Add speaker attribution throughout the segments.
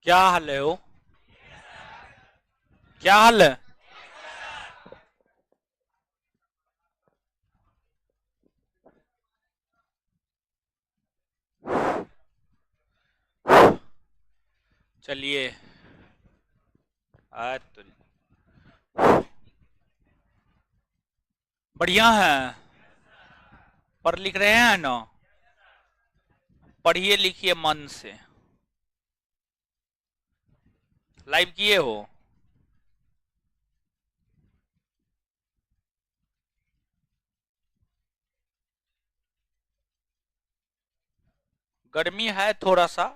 Speaker 1: क्या हाल है हो? क्या हाल है? चलिए। तो बढ़िया है। पढ़ लिख रहे हैं ना? पढ़िए लिखिए मन से। लाइव किए हो? गर्मी है थोड़ा सा।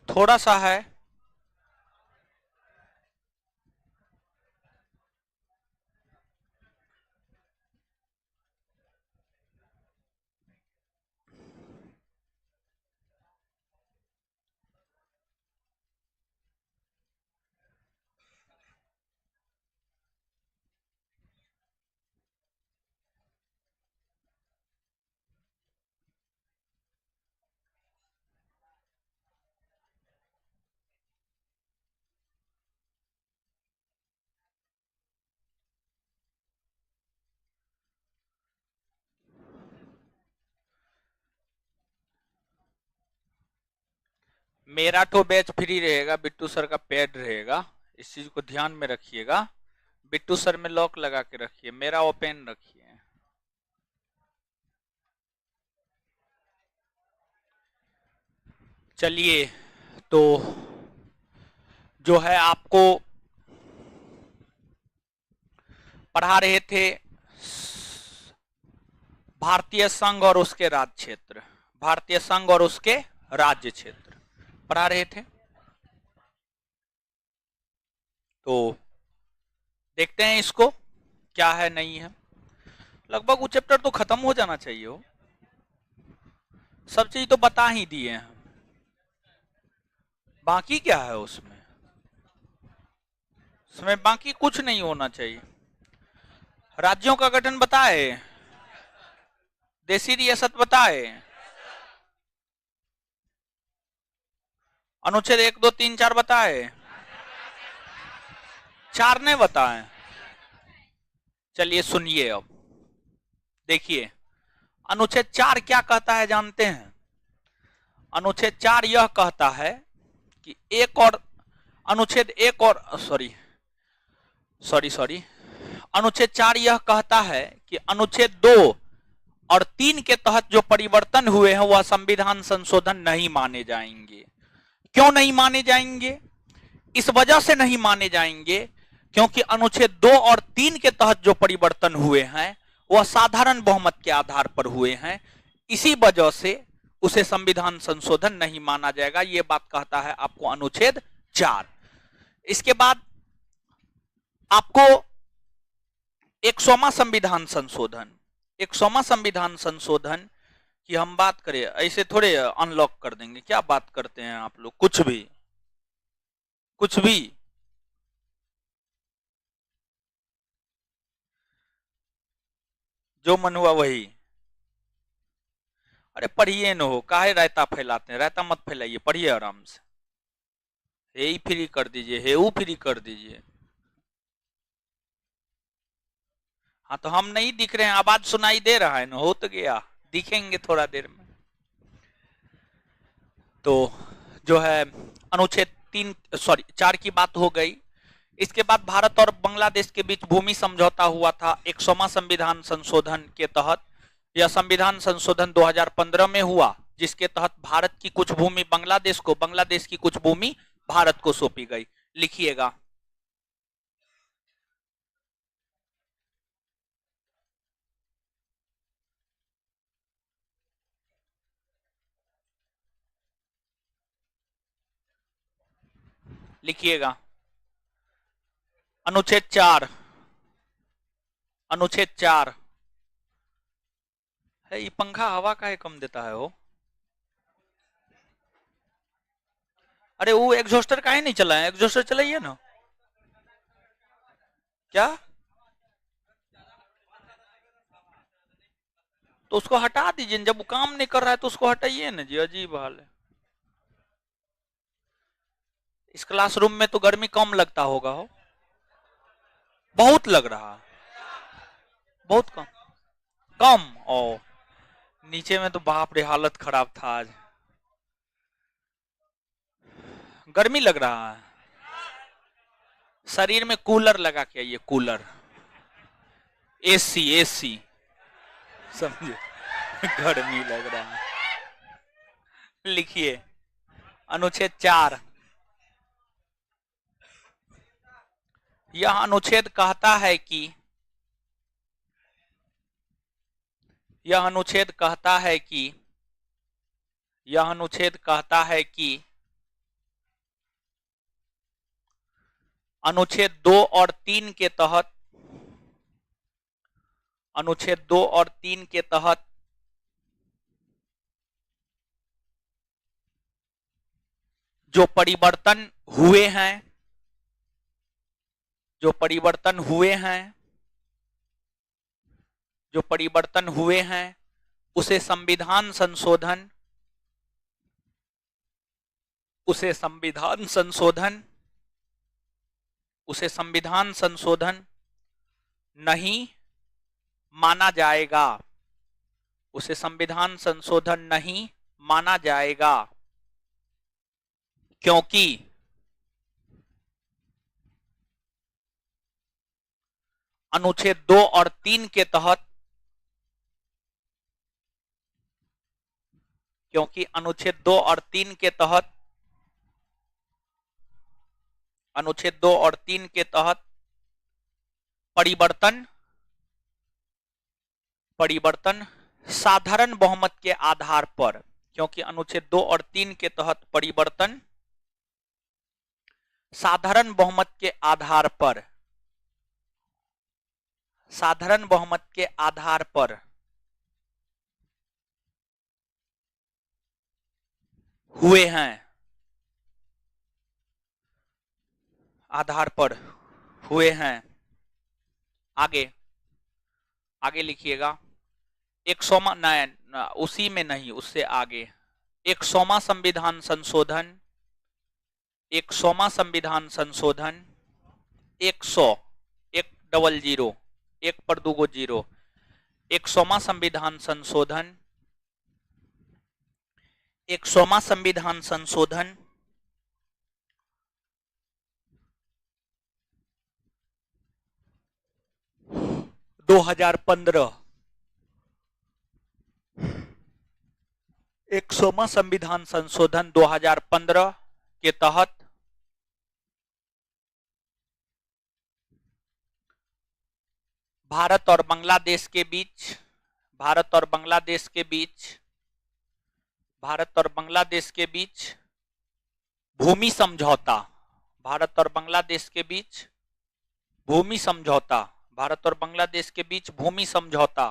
Speaker 1: थोड़ा सा है। मेरा तो बैच फ्री रहेगा, बिट्टू सर का पेड रहेगा। इस चीज को ध्यान में रखिएगा। बिट्टू सर में लॉक लगा के रखिए, मेरा ओपन रखिए। चलिए। तो जो है आपको पढ़ा रहे थे भारतीय संघ और उसके राज्य क्षेत्र। भारतीय संघ और उसके राज्य क्षेत्र पढ़ा रहे थे। तो देखते हैं इसको क्या है नहीं है। लगभग वो चैप्टर तो खत्म हो जाना चाहिए हो। सब चीज तो बता ही दिए हैं। बाकी क्या है उसमें? उसमें बाकी कुछ नहीं होना चाहिए। राज्यों का गठन बताए, देशी रियासत बताए, अनुच्छेद 1 2 3 4 बताए, 4 ने बताए। चलिए सुनिए अब। देखिए अनुच्छेद 4 क्या कहता है जानते हैं? अनुच्छेद 4 यह कहता है कि एक और अनुच्छेद एक और सॉरी सॉरी सॉरी अनुच्छेद 4 यह कहता है कि अनुच्छेद 2 और 3 के तहत जो परिवर्तन हुए हैं वह संविधान संशोधन नहीं माने जाएंगे। क्यों नहीं माने जाएंगे? इस वजह से नहीं माने जाएंगे क्योंकि अनुच्छेद 2 और 3 के तहत जो परिवर्तन हुए हैं वह साधारण बहुमत के आधार पर हुए हैं। इसी वजह से उसे संविधान संशोधन नहीं माना जाएगा। यह बात कहता है आपको अनुच्छेद 4। इसके बाद आपको 100वां संविधान संशोधन, 100वां संविधान संशोधन की हम बात करें, ऐसे थोड़े अनलॉक कर देंगे। क्या बात करते हैं आप लोग? कुछ भी कुछ भी। जो मन हुआ वही। अरे पढ़िए न हो, काहे रायता फैलाते हैं? रायता मत फैलाइए, पढ़िए आराम से। हे ही फ्री कर दीजिए, हे वो फ्री कर दीजिए। हाँ तो हम नहीं दिख रहे हैं, आवाज सुनाई दे रहा है ना? हो तो गया, दिखेंगे थोड़ा देर में। तो जो है अनुच्छेद 4 की बात हो गई। इसके बाद भारत और बांग्लादेश के बीच भूमि समझौता हुआ था 100वां संविधान संशोधन के तहत। यह संविधान संशोधन 2015 में हुआ, जिसके तहत भारत की कुछ भूमि बांग्लादेश को, बांग्लादेश की कुछ भूमि भारत को सौंपी गई। लिखिएगा। लिखिएगा। अनुच्छेद 4, अनुच्छेद 4 है। ये पंखा हवा का है कम देता है हो। अरे वो एग्जॉस्टर का ही नहीं चला है, एग्जॉस्टर चलाइए ना। क्या? तो उसको हटा दीजिए। जब वो काम नहीं कर रहा है तो उसको हटाइए ना जी, अजीब हाल है। इस क्लासरूम में तो गर्मी कम लगता होगा हो, बहुत लग रहा है, बहुत कम। कम ओ, नीचे में तो बाप रे हालत खराब था आज, गर्मी लग रहा है। शरीर में कूलर लगा के आइए, कूलर, एसी, एसी, समझे, गर्मी लग रहा है। लिखिए अनुच्छेद 4। यह अनुच्छेद कहता है कि, यह अनुच्छेद कहता है कि, यह अनुच्छेद कहता है कि अनुच्छेद 2 और 3 के तहत, अनुच्छेद 2 और 3 के तहत जो परिवर्तन हुए हैं, जो परिवर्तन हुए हैं, जो परिवर्तन हुए हैं, उसे संविधान संशोधन, उसे संविधान संशोधन, उसे संविधान संशोधन नहीं माना जाएगा, उसे संविधान संशोधन नहीं माना जाएगा, क्योंकि अनुच्छेद 2 और 3 के तहत, क्योंकि अनुच्छेद 2 और 3 के तहत, अनुच्छेद 2 और 3 के तहत परिवर्तन, परिवर्तन साधारण बहुमत के आधार पर, क्योंकि अनुच्छेद 2 और 3 के तहत परिवर्तन साधारण बहुमत के आधार पर, साधारण बहुमत के आधार पर हुए हैं, आधार पर हुए हैं। आगे, आगे लिखिएगा 100वां, उसी में नहीं, उससे आगे 100वां संविधान संशोधन, 100वां संविधान संशोधन, 100, 100, 1 पर 2 जीरो, 100वां संविधान संशोधन, 100वां संविधान संशोधन 2015, 100वां संविधान संशोधन 2015 के तहत भारत और बांग्लादेश के बीच, भारत और बांग्लादेश के बीच, भारत और बांग्लादेश के बीच भूमि समझौता, भारत और बांग्लादेश के बीच भूमि समझौता, भारत और बांग्लादेश के बीच भूमि समझौता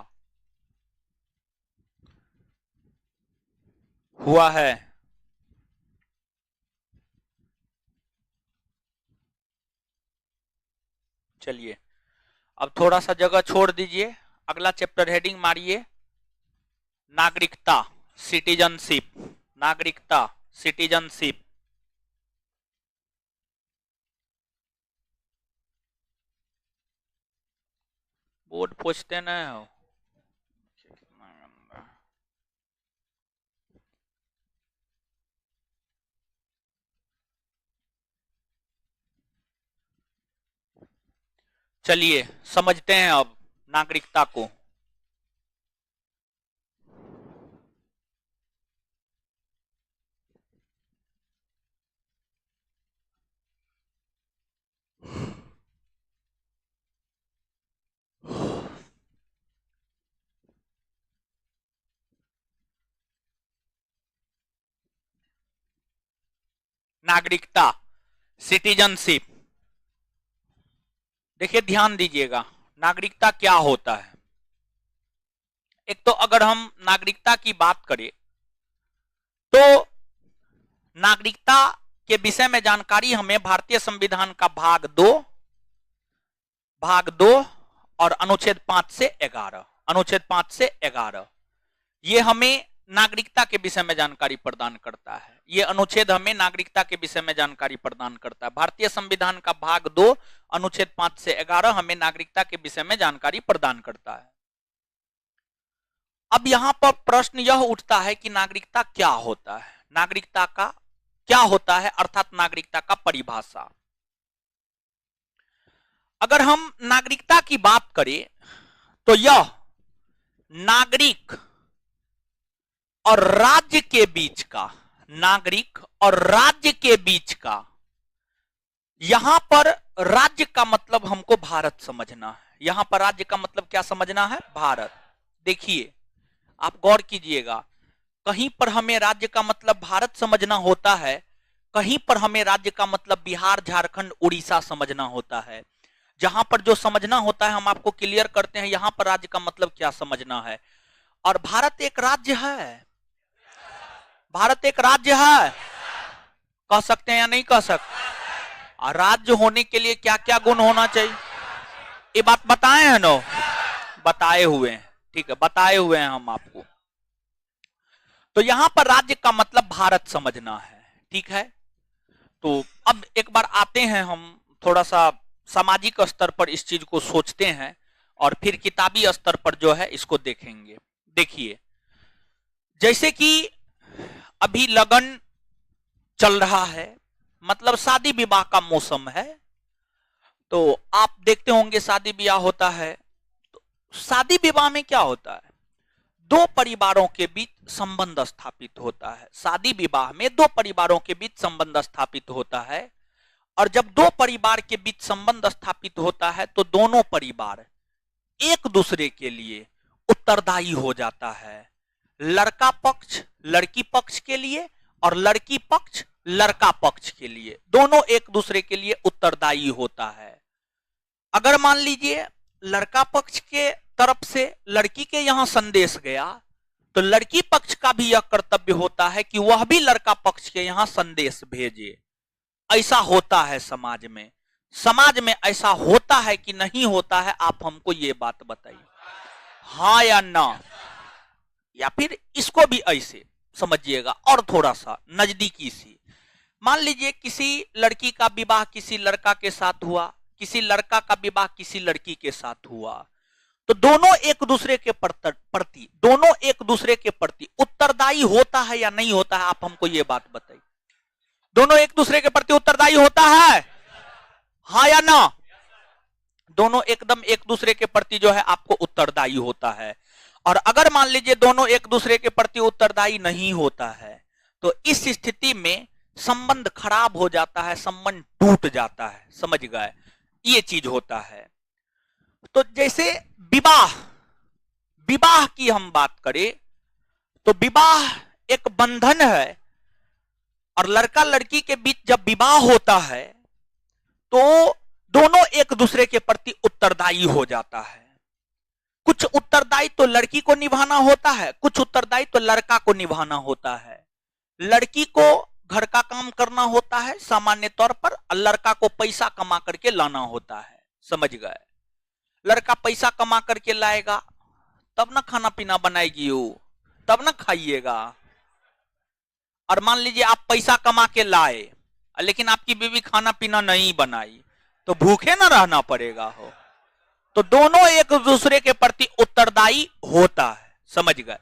Speaker 1: हुआ है। चलिए अब थोड़ा सा जगह छोड़ दीजिए, अगला चैप्टर हेडिंग मारिए नागरिकता, सिटीजनशिप, नागरिकता, सिटीजनशिप। बोर्ड पूछते न हो, चलिए समझते हैं अब नागरिकता को। नागरिकता, सिटीजनशिप, देखिए ध्यान दीजिएगा नागरिकता क्या होता है। एक तो अगर हम नागरिकता की बात करें तो नागरिकता के विषय में जानकारी हमें भारतीय संविधान का भाग 2 और अनुच्छेद 5 से 11, अनुच्छेद 5 से 11 ये हमें नागरिकता के विषय में जानकारी प्रदान करता है। ये अनुच्छेद हमें नागरिकता के विषय में जानकारी प्रदान करता है। भारतीय संविधान का भाग 2 अनुच्छेद 5 से 11 हमें नागरिकता के विषय में जानकारी प्रदान करता है। अब यहां पर प्रश्न यह उठता है कि नागरिकता क्या होता है, नागरिकता का क्या होता है, अर्थात नागरिकता का परिभाषा। अगर हम नागरिकता की बात करें तो यह नागरिक और राज्य के बीच का, नागरिक और राज्य के बीच का, यहां पर राज्य का मतलब हमको भारत समझना है। यहां पर राज्य का मतलब क्या समझना है, भारत। देखिए आप गौर कीजिएगा, कहीं पर हमें राज्य का मतलब भारत समझना होता है, कहीं पर हमें राज्य का मतलब बिहार, झारखंड, उड़ीसा समझना होता है। जहां पर जो समझना होता है हम आपको क्लियर करते हैं, यहां पर राज्य का मतलब क्या समझना है। और भारत एक राज्य है, भारत एक राज्य है, कह सकते हैं या नहीं कह सकते। और राज्य होने के लिए क्या क्या गुण होना चाहिए, ये बात बताए हैं ना, बताए हुए हैं, ठीक है, बताए हुए हैं हम आपको। तो यहां पर राज्य का मतलब भारत समझना है, ठीक है। तो अब एक बार आते हैं हम थोड़ा सा सामाजिक स्तर पर इस चीज को सोचते हैं और फिर किताबी स्तर पर जो है इसको देखेंगे। देखिए जैसे कि अभी लगन चल रहा है, मतलब शादी विवाह का मौसम है, तो आप देखते होंगे शादी विवाह होता है। तो शादी विवाह में क्या होता है, दो परिवारों के बीच संबंध स्थापित होता है। शादी विवाह में दो परिवारों के बीच संबंध स्थापित होता है, और जब दो परिवार के बीच संबंध स्थापित होता है तो दोनों परिवार एक दूसरे के लिए उत्तरदायी हो जाता है। लड़का पक्ष लड़की पक्ष के लिए और लड़की पक्ष लड़का पक्ष के लिए, दोनों एक दूसरे के लिए उत्तरदायी होता है। अगर मान लीजिए लड़का पक्ष के तरफ से लड़की के यहां संदेश गया, तो लड़की पक्ष का भी यह कर्तव्य होता है कि वह भी लड़का पक्ष के यहां संदेश भेजे। ऐसा होता है समाज में, समाज में ऐसा होता है कि नहीं होता है, आप हमको ये बात बताइए, हाँ या ना। या फिर इसको भी ऐसे समझिएगा और थोड़ा सा नजदीकी सी, मान लीजिए किसी लड़की का विवाह किसी लड़का के साथ हुआ, किसी लड़का का विवाह किसी लड़की के साथ हुआ, तो दोनों एक दूसरे के प्रति दोनों एक दूसरे के प्रति उत्तरदायी होता है या नहीं होता है, आप हमको ये बात बताइए। दोनों एक दूसरे के प्रति उत्तरदायी होता है, हाँ या ना। दोनों एकदम एक दूसरे के प्रति जो है आपको उत्तरदायी होता है। और अगर मान लीजिए दोनों एक दूसरे के प्रति उत्तरदायी नहीं होता है, तो इस स्थिति में संबंध खराब हो जाता है, संबंध टूट जाता है, समझ गए, ये चीज होता है। तो जैसे विवाह, विवाह की हम बात करें तो विवाह एक बंधन है, और लड़का लड़की के बीच जब विवाह होता है तो दोनों एक दूसरे के प्रति उत्तरदायी हो जाता है। कुछ उत्तरदायी तो लड़की को निभाना होता है, कुछ उत्तरदायी तो लड़का को निभाना होता है। लड़की को घर का काम करना होता है सामान्य तौर पर, और लड़का को पैसा कमा करके लाना होता है, समझ गए। लड़का पैसा कमा करके लाएगा तब ना खाना पीना बनाएगी वो, तब ना खाइएगा। और मान लीजिए आप पैसा कमा के लाए लेकिन आपकी बीवी खाना पीना नहीं बनाई, तो भूखे ना रहना पड़ेगा हो। तो दोनों एक दूसरे के प्रति उत्तरदायी होता है, समझ गए।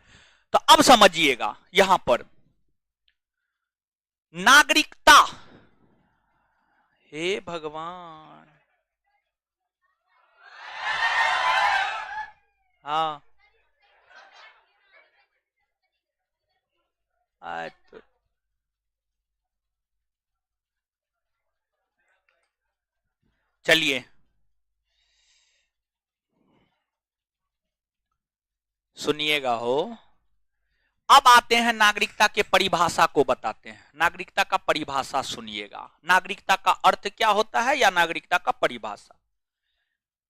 Speaker 1: तो अब समझिएगा यहां पर नागरिकता, हे भगवान, हाँ तो चलिए सुनिएगा हो। अब आते हैं नागरिकता के परिभाषा को बताते हैं। नागरिकता का परिभाषा सुनिएगा, नागरिकता का अर्थ क्या होता है या नागरिकता का परिभाषा।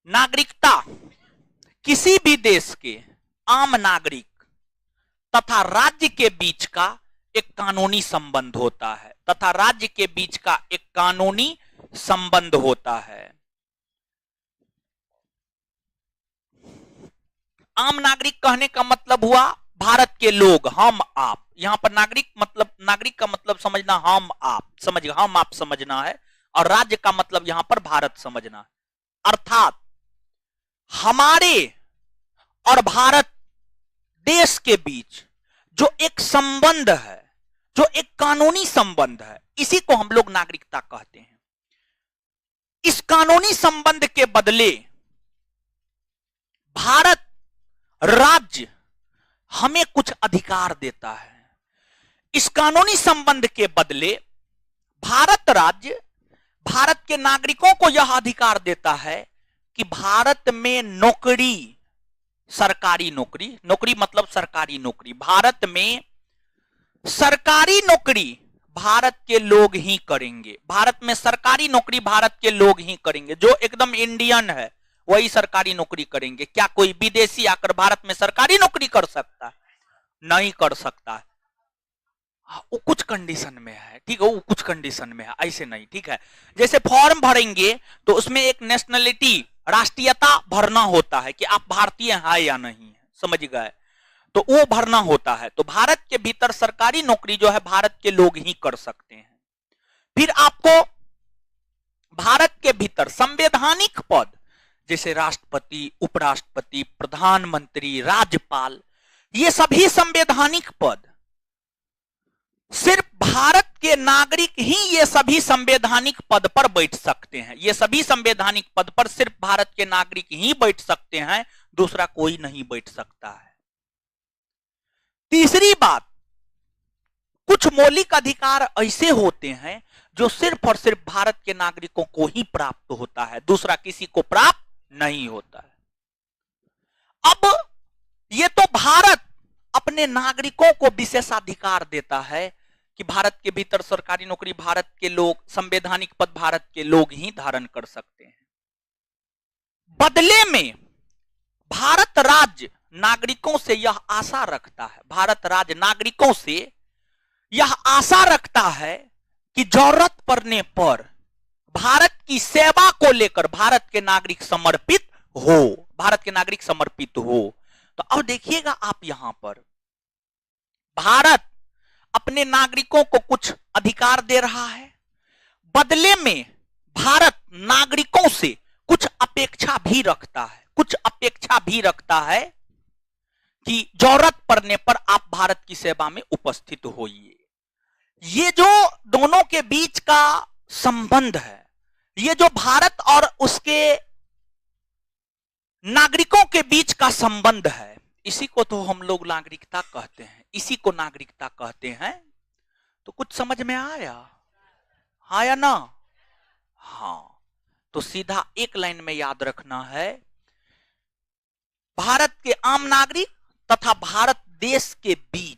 Speaker 1: नागरिकता किसी भी देश के आम नागरिक तथा राज्य के बीच का एक कानूनी संबंध होता है, तथा राज्य के बीच का एक कानूनी संबंध होता है। आम नागरिक कहने का मतलब हुआ भारत के लोग, हम आप, यहां पर नागरिक मतलब, नागरिक का मतलब समझना हम आप समझ, हम आप समझना है, और राज्य का मतलब यहां पर भारत समझना है। अर्थात हमारे और भारत देश के बीच जो एक संबंध है, जो एक कानूनी संबंध है, इसी को हम लोग नागरिकता कहते हैं। इस कानूनी संबंध के बदले भारत राज्य हमें कुछ अधिकार देता है। इस कानूनी संबंध के बदले भारत राज्य भारत के नागरिकों को यह अधिकार देता है कि भारत में नौकरी, सरकारी नौकरी, नौकरी मतलब सरकारी नौकरी, भारत में सरकारी नौकरी भारत के लोग ही करेंगे। भारत में सरकारी नौकरी भारत के लोग ही करेंगे। जो एकदम इंडियन है वही सरकारी नौकरी करेंगे। क्या कोई विदेशी आकर भारत में सरकारी नौकरी कर सकता है? नहीं कर सकता है। वो कुछ कंडीशन में है, ठीक है, वो कुछ कंडीशन में है, ऐसे नहीं, ठीक है। जैसे फॉर्म भरेंगे तो उसमें एक नेशनलिटी, राष्ट्रीयता भरना होता है कि आप भारतीय हैं या नहीं है, समझ गए, तो वो भरना होता है। तो भारत के भीतर सरकारी नौकरी जो है भारत के लोग ही कर सकते हैं। फिर आपको भारत के भीतर संवैधानिक पद जैसे राष्ट्रपति, उपराष्ट्रपति, प्रधानमंत्री, राज्यपाल, ये सभी संवैधानिक पद सिर्फ भारत के नागरिक ही ये सभी संवैधानिक पद पर बैठ सकते हैं। ये सभी संवैधानिक पद पर सिर्फ भारत के नागरिक ही बैठ सकते हैं, दूसरा कोई नहीं बैठ सकता है। तीसरी बात, कुछ मौलिक अधिकार ऐसे होते हैं जो सिर्फ और सिर्फ भारत के नागरिकों को ही प्राप्त होता है, दूसरा किसी को प्राप्त नहीं होता है। अब ये तो भारत अपने नागरिकों को विशेषाधिकार देता है कि भारत के भीतर सरकारी नौकरी भारत के लोग, संवैधानिक पद भारत के लोग ही धारण कर सकते हैं। बदले में भारत राज्य नागरिकों से यह आशा रखता है, भारत राज्य नागरिकों से यह आशा रखता है कि जरूरत पड़ने पर भारत की सेवा को लेकर भारत के नागरिक समर्पित हो, भारत के नागरिक समर्पित हो। तो अब देखिएगा आप, यहां पर भारत अपने नागरिकों को कुछ अधिकार दे रहा है, बदले में भारत नागरिकों से कुछ अपेक्षा भी रखता है, कुछ अपेक्षा भी रखता है कि जरूरत पड़ने पर आप भारत की सेवा में उपस्थित होइए। ये जो दोनों के बीच का संबंध है, ये जो भारत और उसके नागरिकों के बीच का संबंध है, इसी को तो हम लोग नागरिकता कहते हैं, इसी को नागरिकता कहते हैं। तो कुछ समझ में आया ना? हाँ, तो सीधा एक लाइन में याद रखना है, भारत के आम नागरिक तथा भारत देश के बीच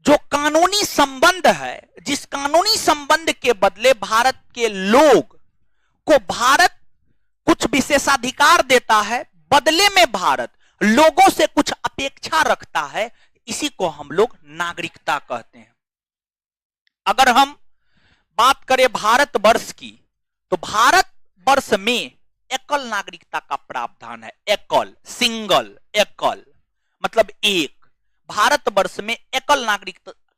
Speaker 1: जो कानूनी संबंध है, जिस कानूनी संबंध के बदले भारत के लोग को भारत कुछ विशेषाधिकार देता है, बदले में भारत लोगों से कुछ अपेक्षा रखता है, इसी को हम लोग नागरिकता कहते हैं। अगर हम बात करें भारतवर्ष की, तो भारतवर्ष में एकल नागरिकता का प्रावधान है। एकल, सिंगल, एकल मतलब एक। भारतवर्ष में एकल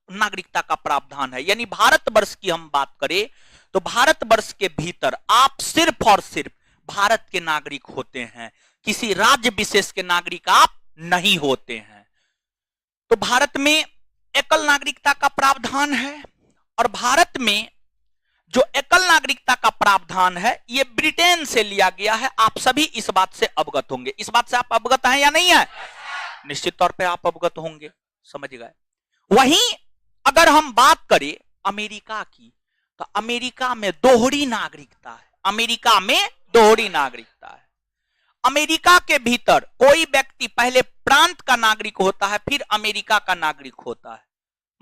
Speaker 1: नागरिकता का प्रावधान है। यानी भारतवर्ष की हम बात करें तो भारतवर्ष के भीतर आप सिर्फ और सिर्फ भारत के नागरिक होते हैं, किसी राज्य विशेष के नागरिक आप नहीं होते हैं। तो भारत में एकल नागरिकता का प्रावधान है, और भारत में जो एकल नागरिकता का प्रावधान है ये ब्रिटेन से लिया गया है। आप सभी इस बात से अवगत होंगे। इस बात से आप अवगत हैं या नहीं है? निश्चित तौर पे आप अवगत होंगे, समझ गए। वहीं अगर हम बात करें अमेरिका की, तो अमेरिका में दोहरी नागरिकता है। अमेरिका में दोहरी नागरिकता है। अमेरिका के भीतर कोई व्यक्ति पहले प्रांत का नागरिक होता है, फिर अमेरिका का नागरिक होता है।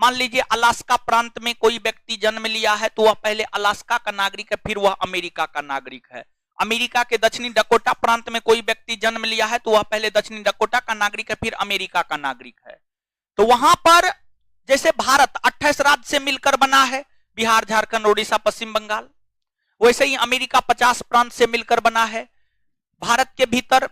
Speaker 1: मान लीजिए अलास्का प्रांत में कोई व्यक्ति जन्म लिया है तो वह पहले अलास्का का नागरिक है, फिर वह अमेरिका का नागरिक है। अमेरिका के दक्षिणी डकोटा प्रांत में कोई व्यक्ति जन्म लिया है तो वह पहले दक्षिणी डकोटा का नागरिक है, फिर अमेरिका का नागरिक है। तो वहां पर जैसे भारत 28 राज्य से मिलकर बना है, बिहार, झारखंड, उड़ीसा, पश्चिम बंगाल, वैसे ही अमेरिका 50 प्रांत से मिलकर बना है। भारत के भीतर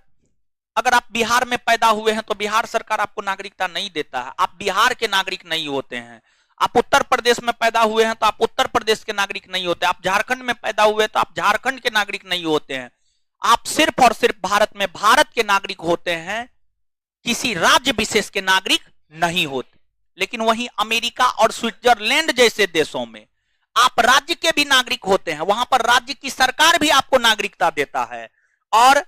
Speaker 1: अगर आप बिहार में पैदा हुए हैं तो बिहार सरकार आपको नागरिकता नहीं देता है, आप बिहार के नागरिक नहीं होते हैं। आप उत्तर प्रदेश में पैदा हुए हैं तो आप उत्तर प्रदेश के नागरिक नहीं होते, आप झारखंड में पैदा हुए तो आप झारखंड के नागरिक नहीं होते हैं। आप सिर्फ और सिर्फ भारत में भारत के नागरिक होते हैं, किसी राज्य विशेष के नागरिक नहीं होते। लेकिन वहीं अमेरिका और स्विट्जरलैंड जैसे देशों में आप राज्य के भी नागरिक होते हैं, वहां पर राज्य की सरकार भी आपको नागरिकता देता है और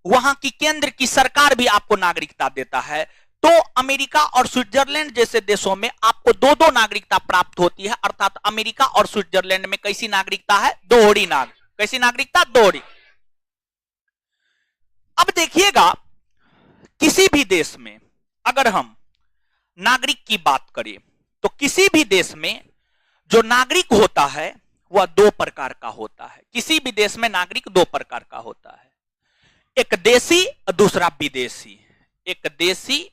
Speaker 1: वहां की केंद्र की सरकार भी आपको नागरिकता देता है। तो अमेरिका और स्विट्जरलैंड जैसे देशों में आपको दो दो नागरिकता प्राप्त होती है, अर्थात अमेरिका और स्विट्जरलैंड में कैसी नागरिकता है? दोहरी कैसी नागरिकता? दोहरी। अब देखिएगा, किसी भी देश में अगर हम नागरिक की बात करें तो किसी भी देश में जो नागरिक होता है वह दो प्रकार का होता है। किसी भी देश में नागरिक दो प्रकार का होता है, एक देशी और दूसरा विदेशी। एक देशी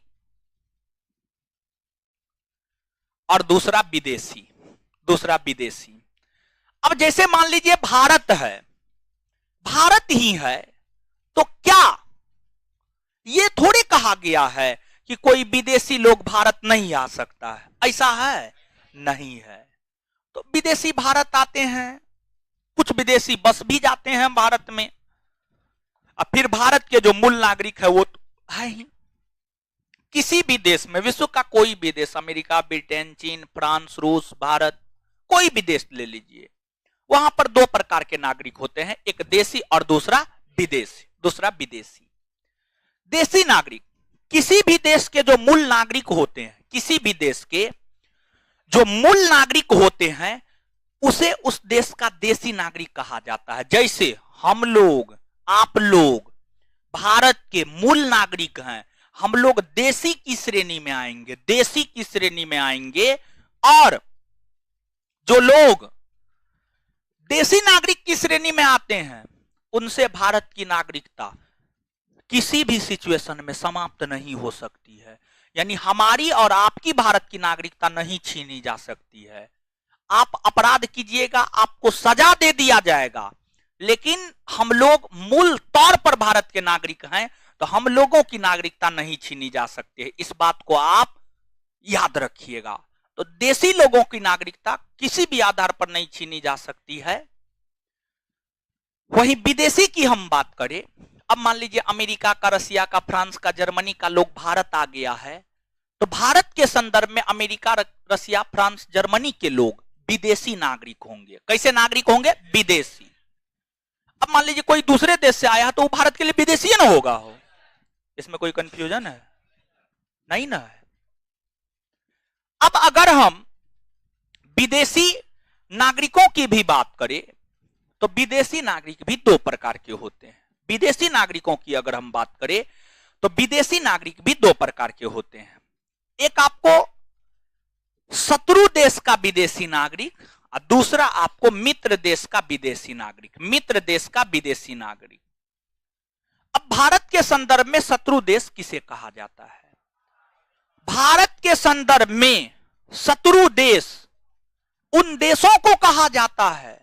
Speaker 1: और दूसरा विदेशी। दूसरा विदेशी। अब जैसे मान लीजिए भारत है, भारत ही है, तो क्या ये थोड़े कहा गया है कि कोई विदेशी लोग भारत नहीं आ सकता है? ऐसा है? नहीं है। तो विदेशी भारत आते हैं, कुछ विदेशी बस भी जाते हैं भारत में। अब फिर भारत के जो मूल नागरिक है वो तो है ही। किसी भी देश में, विश्व का कोई भी देश, अमेरिका, ब्रिटेन, चीन, फ्रांस, रूस, भारत, कोई भी देश ले लीजिए, वहां पर दो प्रकार के नागरिक होते हैं, एक देशी और दूसरा विदेशी। दूसरा विदेशी। देशी नागरिक किसी भी देश के जो मूल नागरिक होते हैं, किसी भी देश के जो मूल नागरिक होते हैं उसे उस देश का देशी नागरिक कहा जाता है। जैसे हम लोग, आप लोग भारत के मूल नागरिक हैं, हम लोग देशी की श्रेणी में आएंगे, देशी की श्रेणी में आएंगे। और जो लोग देशी नागरिक की श्रेणी में आते हैं उनसे भारत की नागरिकता किसी भी सिचुएशन में समाप्त नहीं हो सकती है। यानी हमारी और आपकी भारत की नागरिकता नहीं छीनी जा सकती है। आप अपराध कीजिएगा, आपको सजा दे दिया जाएगा, लेकिन हम लोग मूल तौर पर भारत के नागरिक हैं, तो हम लोगों की नागरिकता नहीं छीनी जा सकती है। इस बात को आप याद रखिएगा। तो देशी लोगों की नागरिकता किसी भी आधार पर नहीं छीनी जा सकती है। वहीं विदेशी की हम बात करें, अब मान लीजिए अमेरिका का, रसिया का, फ्रांस का, जर्मनी का लोग भारत आ गया है, तो भारत के संदर्भ में अमेरिका, रसिया, फ्रांस, जर्मनी के लोग विदेशी नागरिक होंगे। कैसे नागरिक होंगे? विदेशी। अब मान लीजिए कोई दूसरे देश से आया तो वो भारत के लिए विदेशी ना होगा हो, इसमें कोई कंफ्यूजन है? नहीं ना है। अब अगर हम विदेशी नागरिकों की भी बात करें तो विदेशी नागरिक भी दो प्रकार के होते हैं। विदेशी नागरिकों की अगर हम बात करें तो विदेशी नागरिक भी दो प्रकार के होते हैं। एक आपको शत्रु देश का विदेशी नागरिक और दूसरा आपको मित्र देश का विदेशी नागरिक। मित्र देश का विदेशी नागरिक। अब भारत के संदर्भ में शत्रु देश किसे कहा जाता है? भारत के संदर्भ में शत्रु देश उन देशों को कहा जाता है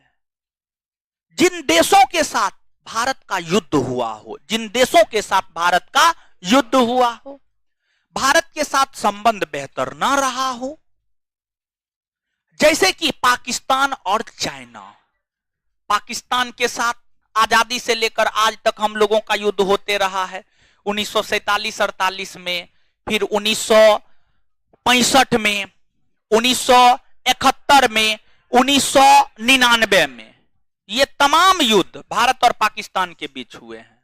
Speaker 1: जिन देशों के साथ भारत का युद्ध हुआ हो, जिन देशों के साथ भारत का युद्ध हुआ हो, भारत के साथ संबंध बेहतर ना रहा हो, जैसे कि पाकिस्तान और चाइना। पाकिस्तान के साथ आजादी से लेकर आज तक हम लोगों का युद्ध होते रहा है। 1947-48 में, फिर 1965 में, 1971 में, 1999 में, ये तमाम युद्ध भारत और पाकिस्तान के बीच हुए हैं।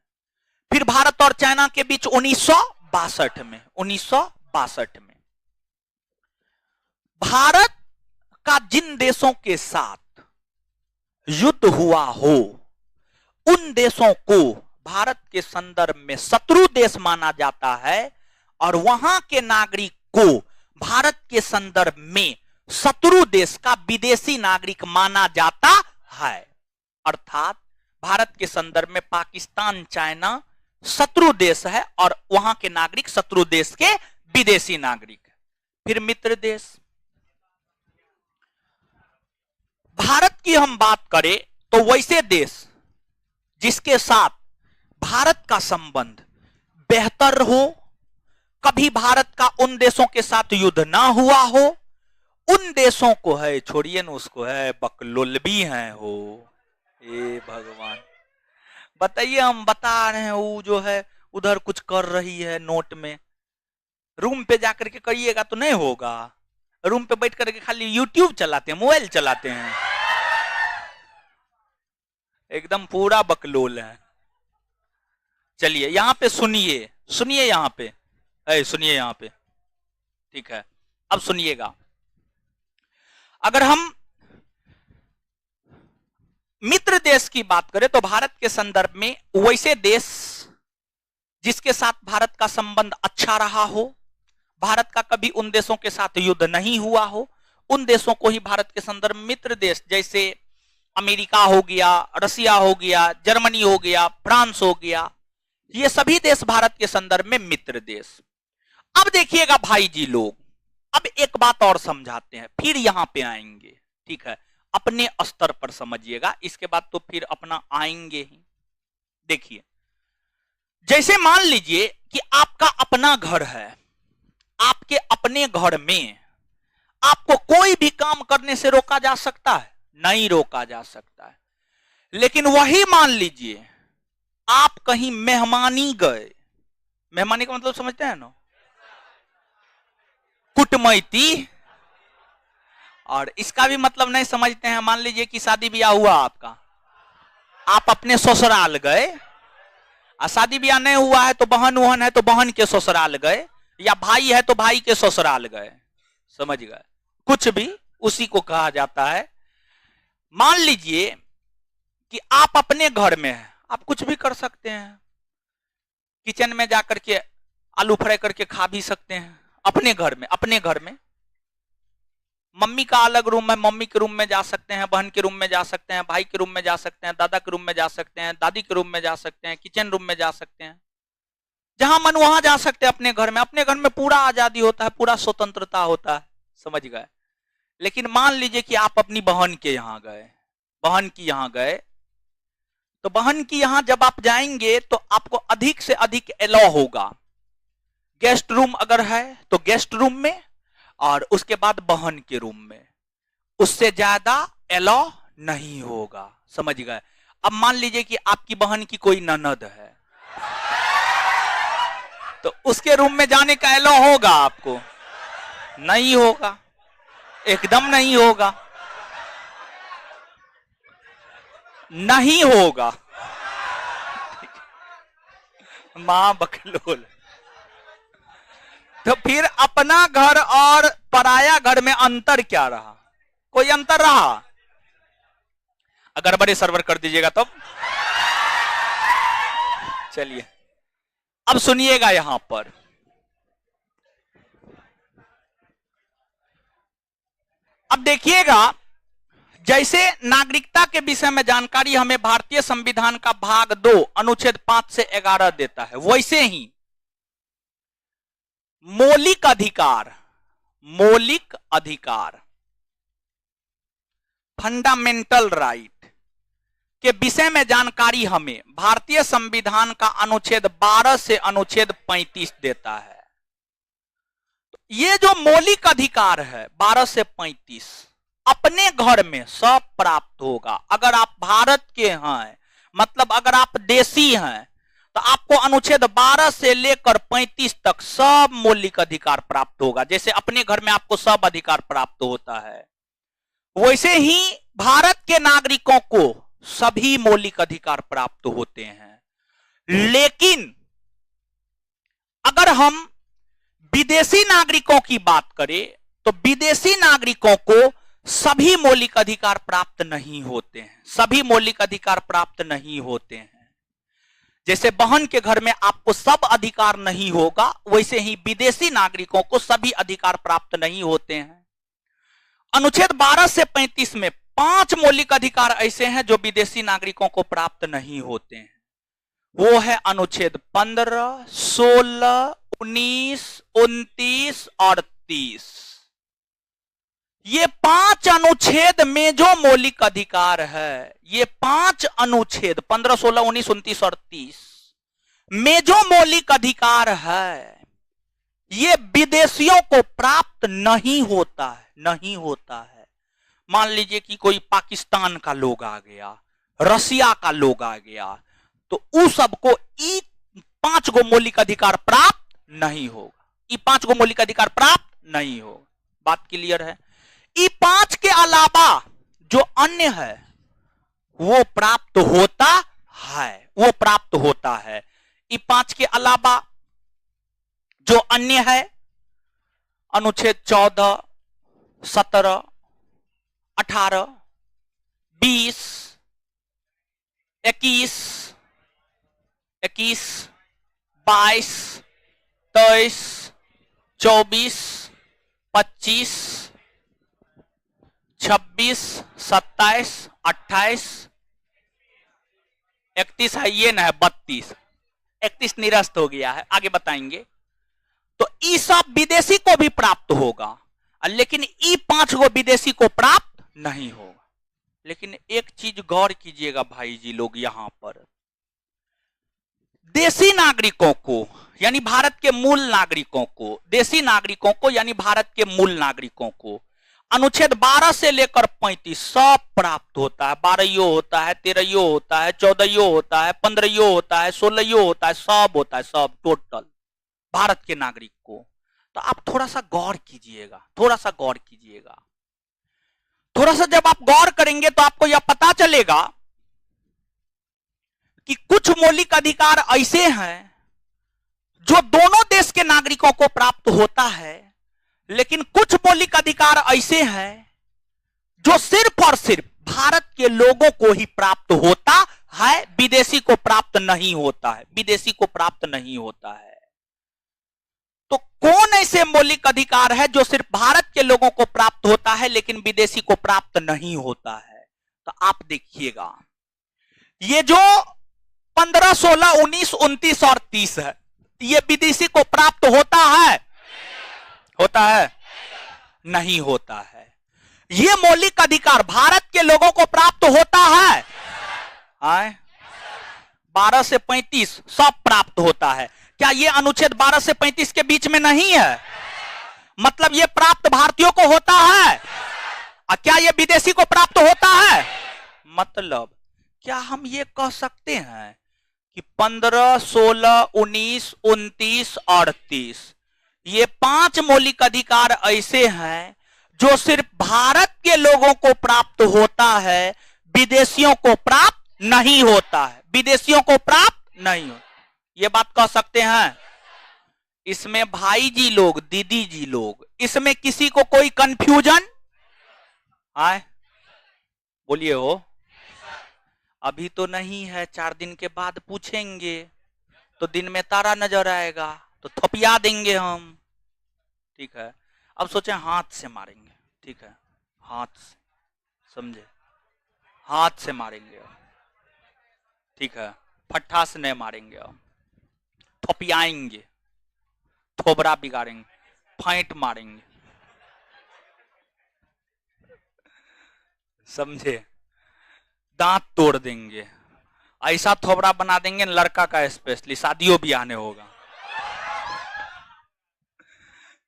Speaker 1: फिर भारत और चाइना के बीच 1962 में, 1962 में भारत का जिन देशों के साथ युद्ध हुआ हो उन देशों को भारत के संदर्भ में शत्रु देश माना जाता है और वहां के नागरिक को भारत के संदर्भ में शत्रु देश का विदेशी नागरिक माना जाता है। अर्थात भारत के संदर्भ में पाकिस्तान, चाइना शत्रु देश है और वहां के नागरिक शत्रु देश के विदेशी नागरिक। फिर मित्र देश। भारत की हम बात करें तो वैसे देश जिसके साथ भारत का संबंध बेहतर हो, कभी भारत का उन देशों के साथ युद्ध ना हुआ हो, उन देशों को है, छोड़िए न उसको, है बकलोल भी हैं हो। ए भगवान, बताइए, हम बता रहे हैं वो जो है उधर कुछ कर रही है नोट में, रूम पे जाकर के करिएगा तो नहीं होगा। रूम पे बैठ करके खाली यूट्यूब चलाते हैं, मोबाइल चलाते हैं, एकदम पूरा बकलोल है। चलिए यहां पे सुनिए, सुनिए यहां पे, सुनिए यहां पे, ठीक है। अब सुनिएगा, अगर हम मित्र देश की बात करें तो भारत के संदर्भ में वैसे देश जिसके साथ भारत का संबंध अच्छा रहा हो, भारत का कभी उन देशों के साथ युद्ध नहीं हुआ हो, उन देशों को ही भारत के संदर्भ में मित्र देश, जैसे अमेरिका हो गया, रसिया हो गया, जर्मनी हो गया, फ्रांस हो गया, ये सभी देश भारत के संदर्भ में मित्र देश। अब देखिएगा भाई जी लोग, अब एक बात और समझाते हैं, फिर यहां पे आएंगे, ठीक है, अपने स्तर पर समझिएगा, इसके बाद तो फिर अपना आएंगे ही। देखिए, जैसे मान लीजिए कि आपका अपना घर है, आपके अपने घर में आपको कोई भी काम करने से रोका जा सकता है? नहीं रोका जा सकता है। लेकिन वही मान लीजिए आप कहीं मेहमानी गए, मेहमानी का मतलब समझते हैं ना, कुटमैती, और इसका भी मतलब नहीं समझते हैं। मान लीजिए कि शादी ब्याह हुआ आपका, आप अपने ससुराल गए, और शादी ब्याह नहीं हुआ है तो बहन वहन है तो बहन के ससुराल गए, या भाई है तो भाई के ससुराल गए, समझ गए, कुछ भी उसी को कहा जाता है। मान लीजिए कि आप अपने घर में हैं, आप कुछ भी कर सकते हैं, किचन में जाकर के आलू फ्राई करके खा भी सकते हैं अपने घर में। अपने घर में मम्मी का अलग रूम है, मम्मी के रूम में जा सकते हैं, बहन के रूम में जा सकते हैं, भाई के रूम में जा सकते हैं, दादा के रूम में जा सकते हैं, दादी के रूम में जा सकते हैं, किचन रूम में जा सकते हैं, जहां मन वहां जा सकते हैं अपने घर में। अपने घर में पूरा आजादी होता है, पूरा स्वतंत्रता होता है, समझ गए। लेकिन मान लीजिए कि आप अपनी बहन के यहाँ गए, बहन की यहाँ गए, तो बहन की यहाँ जब आप जाएंगे तो आपको अधिक से अधिक अलाउ होगा। गेस्ट रूम अगर है तो गेस्ट रूम में, और उसके बाद बहन के रूम में, उससे ज्यादा अलाउ नहीं होगा, समझ गए। अब मान लीजिए कि आपकी बहन की कोई ननद है, तो उसके रूम में जाने का अलाउ होगा आपको? नहीं होगा, एकदम नहीं होगा, नहीं होगा। मां बकलोल। तो फिर अपना घर और पराया घर में अंतर क्या रहा? कोई अंतर रहा? अगर बड़े सर्वर कर दीजिएगा तब। चलिए अब सुनिएगा यहां पर, अब देखिएगा, जैसे नागरिकता के विषय में जानकारी हमें भारतीय संविधान का भाग 2 अनुच्छेद 5 से 11 देता है, वैसे ही मौलिक अधिकार, मौलिक अधिकार, फंडामेंटल राइट के विषय में जानकारी हमें भारतीय संविधान का अनुच्छेद 12 से अनुच्छेद 35 देता है। ये जो मौलिक अधिकार है 12 से 35 अपने घर में सब प्राप्त होगा। अगर आप भारत के हैं, मतलब अगर आप देशी हैं, तो आपको अनुच्छेद 12 से लेकर 35 तक सब मौलिक अधिकार प्राप्त होगा। जैसे अपने घर में आपको सब अधिकार प्राप्त होता है, वैसे ही भारत के नागरिकों को सभी मौलिक अधिकार प्राप्त होते हैं। लेकिन अगर हम विदेशी नागरिकों की बात करें तो विदेशी नागरिकों को सभी मौलिक अधिकार प्राप्त नहीं होते हैं, सभी मौलिक अधिकार प्राप्त नहीं होते हैं। जैसे बहन के घर में आपको सब अधिकार नहीं होगा, वैसे ही विदेशी नागरिकों को सभी अधिकार प्राप्त नहीं होते हैं। अनुच्छेद 12 से 35 में 5 मौलिक अधिकार ऐसे हैं जो विदेशी नागरिकों को प्राप्त नहीं होते हैं। वो है अनुच्छेद 15, 16, 19, 29 और 30। ये 5 अनुच्छेद में जो मौलिक अधिकार है, ये 5 अनुच्छेद 15, 16, 19, 29 और 30 में जो मौलिक अधिकार है ये विदेशियों को प्राप्त नहीं होता है, नहीं होता है। मान लीजिए कि कोई पाकिस्तान का लोग आ गया, रसिया का लोग आ गया, तो उस सबको ई 5 गो मौलिक अधिकार प्राप्त नहीं होगा, ई 5 गो मौलिक अधिकार प्राप्त नहीं होगा। बात क्लियर है? ई 5 के अलावा जो अन्य है वो प्राप्त होता है, वो प्राप्त होता है। ई 5 के अलावा जो अन्य है, अनुच्छेद 14, 17, 18, 20, 21, 22, 23, 24, 25, 26, 27, 28, 31 है, ये ना है 32, 31 निरस्त हो गया है, आगे बताएंगे। तो ई सब विदेशी को भी प्राप्त होगा, लेकिन ई 5 गो विदेशी को प्राप्त नहीं होगा। लेकिन एक चीज गौर कीजिएगा भाई जी लोग, यहां पर देशी नागरिकों को यानी भारत के मूल नागरिकों को, देशी नागरिकों को यानी भारत के मूल नागरिकों को अनुच्छेद 12 से लेकर 35 सब प्राप्त होता है। 12 होता है, 13 होता है, 14 होता है, 15 होता है, 16 होता है, सब होता है, सब टोटल भारत के नागरिक को। तो आप थोड़ा सा गौर कीजिएगा, थोड़ा सा गौर कीजिएगा, थोड़ा सा जब आप गौर करेंगे तो आपको यह पता चलेगा कि कुछ मौलिक अधिकार ऐसे हैं जो दोनों देश के नागरिकों को प्राप्त होता है, लेकिन कुछ मौलिक अधिकार ऐसे हैं जो सिर्फ और सिर्फ भारत के लोगों को ही प्राप्त होता है, विदेशी को प्राप्त नहीं होता है, विदेशी को प्राप्त नहीं होता है। तो कौन ऐसे मौलिक अधिकार है जो सिर्फ भारत के लोगों को प्राप्त होता है लेकिन विदेशी को प्राप्त नहीं होता है? तो आप देखिएगा, ये जो 15, 16, 19, 29 और 30 है, ये विदेशी को प्राप्त होता है? होता है? नहीं होता है। ये मौलिक अधिकार भारत के लोगों को प्राप्त होता है? 12 से 35 सब प्राप्त होता है। क्या ये अनुच्छेद 12 से 35 के बीच में नहीं है? मतलब ये प्राप्त भारतीयों को होता है, और क्या ये विदेशी को प्राप्त होता है? मतलब क्या हम ये कह सकते हैं कि 15, 16, 19, 29 और 30 ये 5 मौलिक अधिकार ऐसे हैं जो सिर्फ भारत के लोगों को प्राप्त होता है, विदेशियों को प्राप्त नहीं होता है, विदेशियों को प्राप्त नहीं होता? ये बात कह सकते हैं? इसमें भाई जी लोग, दीदी जी लोग, इसमें किसी को कोई कंफ्यूजन आए? बोलिए हो। अभी तो नहीं है, 4 दिन के बाद पूछेंगे तो दिन में तारा नजर आएगा तो थपिया देंगे हम, ठीक है? अब सोचे हाथ से मारेंगे, ठीक है? हाथ से, समझे? हाथ से मारेंगे, ठीक है? फट्टा से नहीं मारेंगे, हम थपियाएंगे, थोबरा बिगाड़ेंगे, फाइट मारेंगे, समझे? दांत तोड़ देंगे, ऐसा थोबरा बना देंगे लड़का का स्पेशली, शादियों भी आने होगा।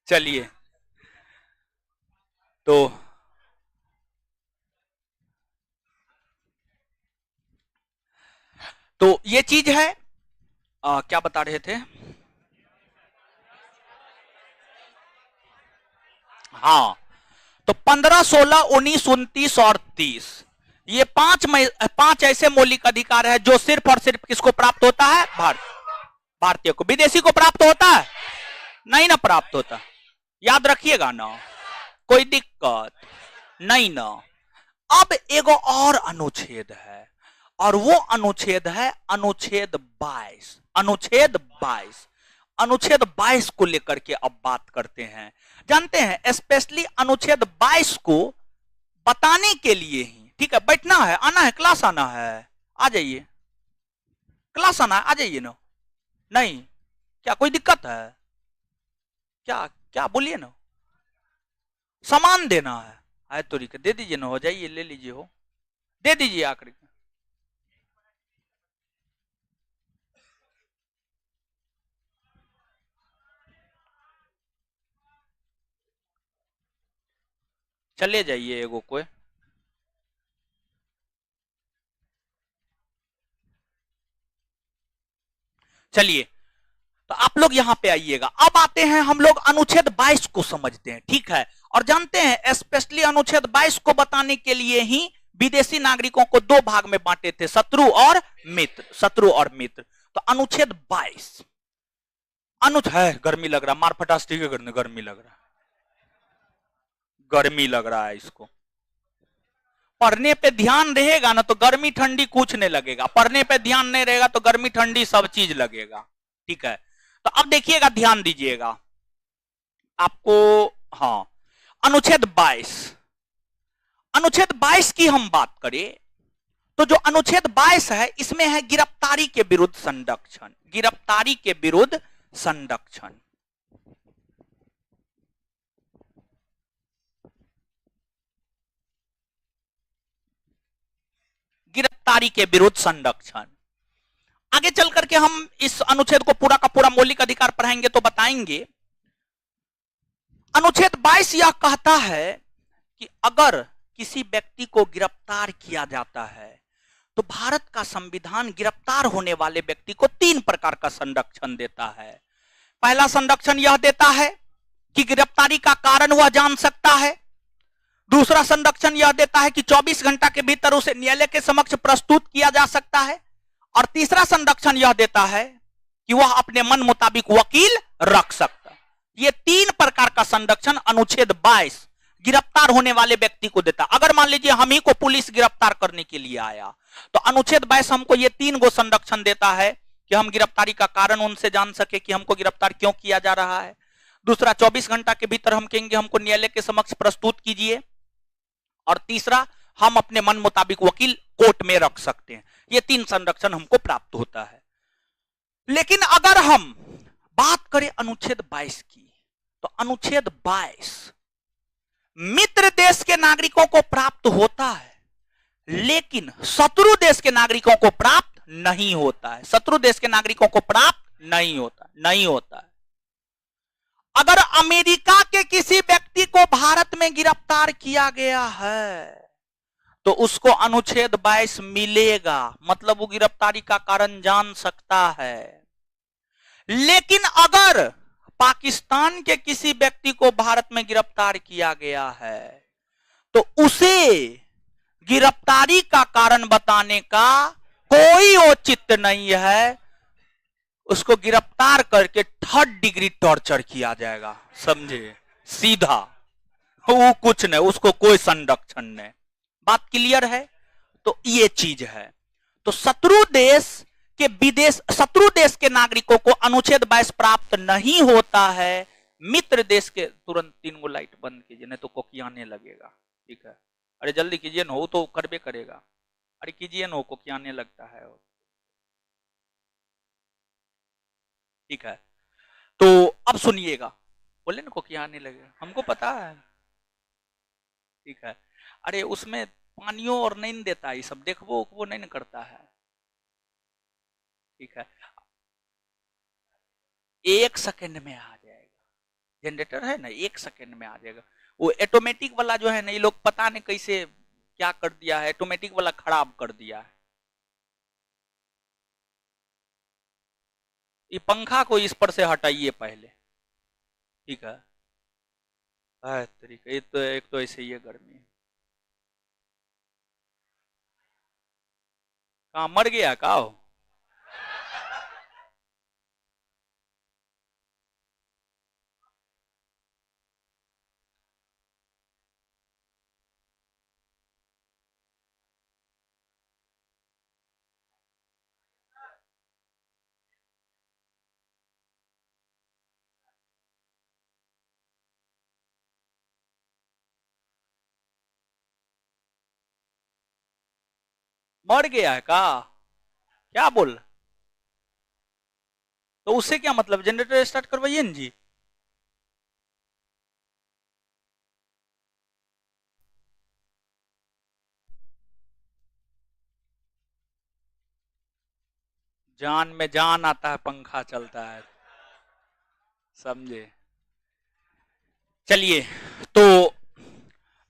Speaker 1: चलिए, तो ये चीज है। क्या बता रहे थे? हाँ, तो 15, 16, 19, 29 और 30 ये 5 ऐसे मौलिक अधिकार है जो सिर्फ और सिर्फ किसको प्राप्त होता है? भारतीय को। विदेशी को प्राप्त होता है? नहीं ना प्राप्त होता, याद रखिएगा ना, कोई दिक्कत नहीं ना। अब एगो और अनुच्छेद है, और वो अनुच्छेद है अनुच्छेद 22। अनुच्छेद 22, अनुच्छेद 22 को लेकर के अब बात करते हैं। जानते हैं, स्पेशली अनुच्छेद 22 को बताने के लिए ही, ठीक है? बैठना है, आना है, क्लास आना है, आ जाइए, क्लास आना है, आ जाइए ना। नहीं क्या कोई दिक्कत है? क्या क्या बोलिए ना। सामान देना है तो दे दीजिए ना, हो जाइए, ले लीजिए, हो दे दीजिए आकर के। चले जाइए एगो कोई। चलिए, तो आप लोग यहां पे आइएगा। अब आते हैं हम लोग अनुच्छेद 22 को समझते हैं, ठीक है। और जानते हैं स्पेशली अनुच्छेद 22 को बताने के लिए ही विदेशी नागरिकों को दो भाग में बांटे थे, शत्रु और मित्र, शत्रु और मित्र। तो अनुच्छेद 22 है, गर्मी लग रहा, मार फटास, ठीक है, गर्मी लग रहा, गर्मी लग रहा है इसको। पढ़ने पे ध्यान रहेगा ना तो गर्मी ठंडी कुछ नहीं लगेगा, पढ़ने पे ध्यान नहीं रहेगा तो गर्मी ठंडी सब चीज लगेगा, ठीक है। तो अब देखिएगा, ध्यान दीजिएगा आपको। हाँ, अनुच्छेद 22, अनुच्छेद 22 की हम बात करें तो जो अनुच्छेद 22 है इसमें है गिरफ्तारी के विरुद्ध संरक्षण, गिरफ्तारी के विरुद्ध संरक्षण। गिरफ्तारी के विरुद्ध संरक्षण। आगे चल करके हम इस अनुच्छेद को पूरा का पूरा मौलिक अधिकार पढ़ाएंगे तो बताएंगे। अनुच्छेद 22 यह कहता है कि अगर किसी व्यक्ति को गिरफ्तार किया जाता है तो भारत का संविधान गिरफ्तार होने वाले व्यक्ति को 3 प्रकार का संरक्षण देता है। पहला संरक्षण यह देता है कि गिरफ्तारी का कारण वह जान सकता है। दूसरा संरक्षण यह देता है कि 24 घंटा के भीतर उसे न्यायालय के समक्ष प्रस्तुत किया जा सकता है। और तीसरा संरक्षण यह देता है कि वह अपने मन मुताबिक वकील रख सकता है। ये 3 प्रकार का संरक्षण अनुच्छेद 22 गिरफ्तार होने वाले व्यक्ति को देता। अगर मान लीजिए हम ही को पुलिस गिरफ्तार करने के लिए आया तो अनुच्छेद 22 हमको ये 3 गो संरक्षण देता है कि हम गिरफ्तारी का कारण उनसे जान सके कि हमको गिरफ्तार क्यों किया जा रहा है। दूसरा, 24 घंटा के भीतर हम कहेंगे हमको न्यायालय के समक्ष प्रस्तुत कीजिए। और तीसरा, हम अपने मन मुताबिक वकील कोर्ट में रख सकते हैं। ये 3 संरक्षण हमको प्राप्त होता है। लेकिन अगर हम बात करें अनुच्छेद 22 की तो अनुच्छेद 22 मित्र देश के नागरिकों को प्राप्त होता है लेकिन शत्रु देश के नागरिकों को प्राप्त नहीं होता है। शत्रु देश के नागरिकों को प्राप्त नहीं होता है। अगर अमेरिका के किसी व्यक्ति को भारत में गिरफ्तार किया गया है तो उसको अनुच्छेद 22 मिलेगा, मतलब वो गिरफ्तारी का कारण जान सकता है। लेकिन अगर पाकिस्तान के किसी व्यक्ति को भारत में गिरफ्तार किया गया है तो उसे गिरफ्तारी का कारण बताने का कोई औचित्य नहीं है। उसको गिरफ्तार करके 3rd डिग्री टॉर्चर किया जाएगा, समझे, सीधा, वो कुछ नहीं, उसको कोई संरक्षण नहीं। बात क्लियर है? तो ये चीज है। तो शत्रु देश के नागरिकों को अनुच्छेद 22 प्राप्त नहीं होता है। मित्र देश के, तुरंत 3 गो लाइट बंद कीजिए नहीं तो कोकियाने लगेगा, ठीक है। अरे जल्दी कीजिए ना, हो तो करबे करेगा। अरे कीजिए ना, कोकियाने लगता है, ठीक है। तो अब सुनिएगा, बोले ना कोकियाने लगेगा, हमको पता है, ठीक है। अरे उसमें पानियों और नहीं देता, ये सब देखो वो नहीं करता है, ठीक है। 1 सेकंड में आ जाएगा, जनरेटर है ना, 1 सेकंड में आ जाएगा। वो ऑटोमेटिक वाला जो है ना, ये लोग पता नहीं कैसे क्या कर दिया है, ऑटोमेटिक वाला खराब कर दिया है। ये पंखा को इस पर से हटाइए पहले, ठीक है। तरीका, ये तो एक तो ऐसे ही है, गर्मी। कहाँ मर गया का हो? मर गया है का? क्या बोल? तो उससे क्या मतलब, जनरेटर स्टार्ट करवाइए ना जी। जान में जान आता है, पंखा चलता है, समझे। चलिए, तो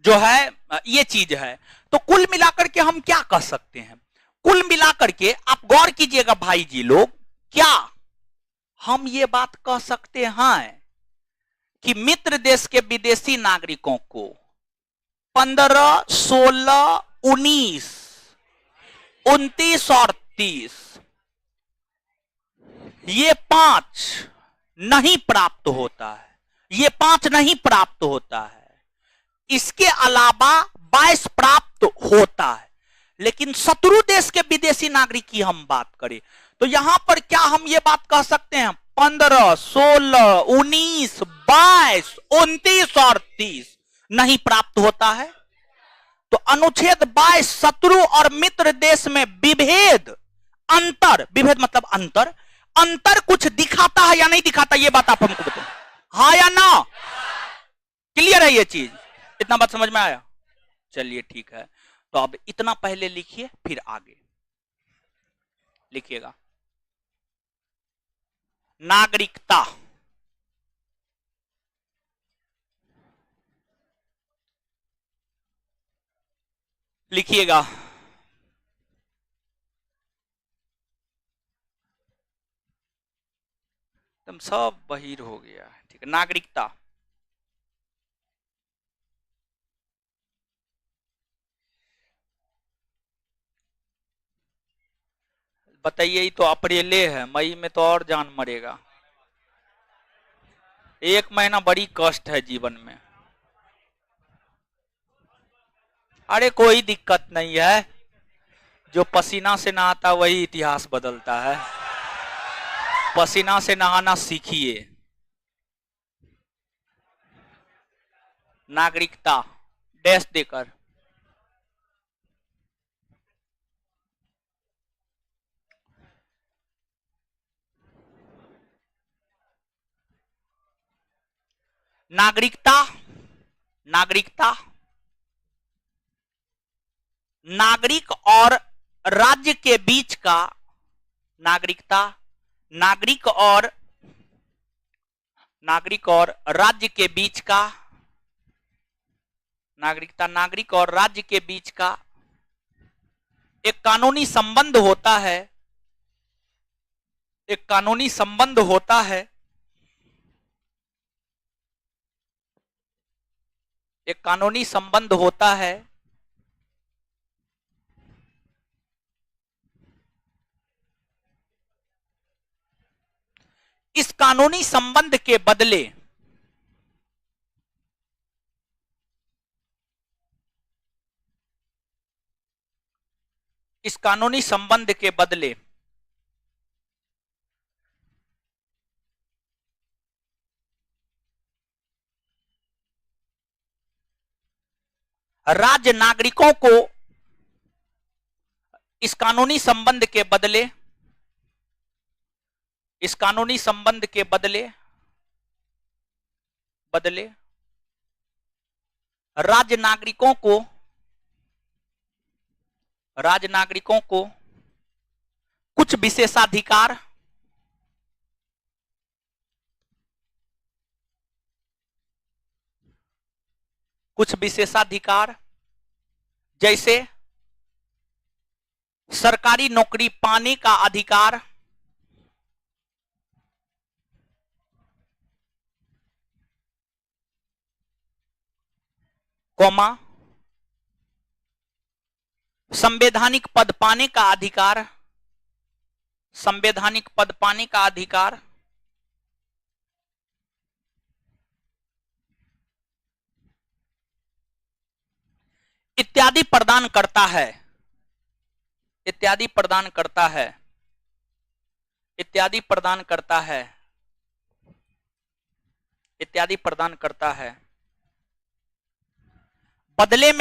Speaker 1: जो है ये चीज है। तो कुल मिलाकर के हम क्या कह सकते हैं, कुल मिलाकर के आप गौर कीजिएगा भाई जी लोग, क्या हम ये बात कह सकते हैं कि मित्र देश के विदेशी नागरिकों को 15, 16, 19, 29 और 30 ये 5 नहीं प्राप्त होता है, ये 5 नहीं प्राप्त होता है, इसके अलावा 22 प्राप्त होता है। लेकिन शत्रु देश के विदेशी नागरिक की हम बात करें तो यहां पर क्या हम ये बात कह सकते हैं 15, 16, 19, 22, 29 और 30 नहीं प्राप्त होता है। तो अनुच्छेद 22 शत्रु और मित्र देश में विभेद, अंतर, विभेद मतलब अंतर, अंतर कुछ दिखाता है या नहीं दिखाता, ये बात आप हमको बताएं, हाँ या ना? क्लियर है ये चीज? इतना बात समझ में आया? चलिए ठीक है, तो अब इतना पहले लिखिए फिर आगे लिखिएगा। नागरिकता, लिखिएगा। तुम सब बहिर हो गया है, ठीक है। नागरिकता, बताइए, तो अप्रैले है, मई में तो और जान मरेगा। 1 महीना बड़ी कष्ट है जीवन में। अरे कोई दिक्कत नहीं है, जो पसीना से नहाता वही इतिहास बदलता है। पसीना से नहाना सीखिए। नागरिकता डैश देकर, नागरिकता, नागरिकता नागरिक और राज्य के बीच का, नागरिकता नागरिक और राज्य के बीच का, नागरिकता नागरिक और राज्य के बीच का एक कानूनी संबंध होता है, एक कानूनी संबंध होता है, एक कानूनी संबंध होता है। इस कानूनी संबंध के बदले इस कानूनी संबंध के बदले राज्य नागरिकों को, इस कानूनी संबंध के बदले, इस कानूनी संबंध के बदले राज्य नागरिकों को कुछ विशेषाधिकार, जैसे सरकारी नौकरी पाने का अधिकार, कौमा, संवैधानिक पद पाने का अधिकार, संवैधानिक पद पाने का अधिकार, इत्यादि प्रदान करता है, इत्यादि प्रदान करता है, इत्यादि प्रदान करता है, इत्यादि प्रदान करता है। बदले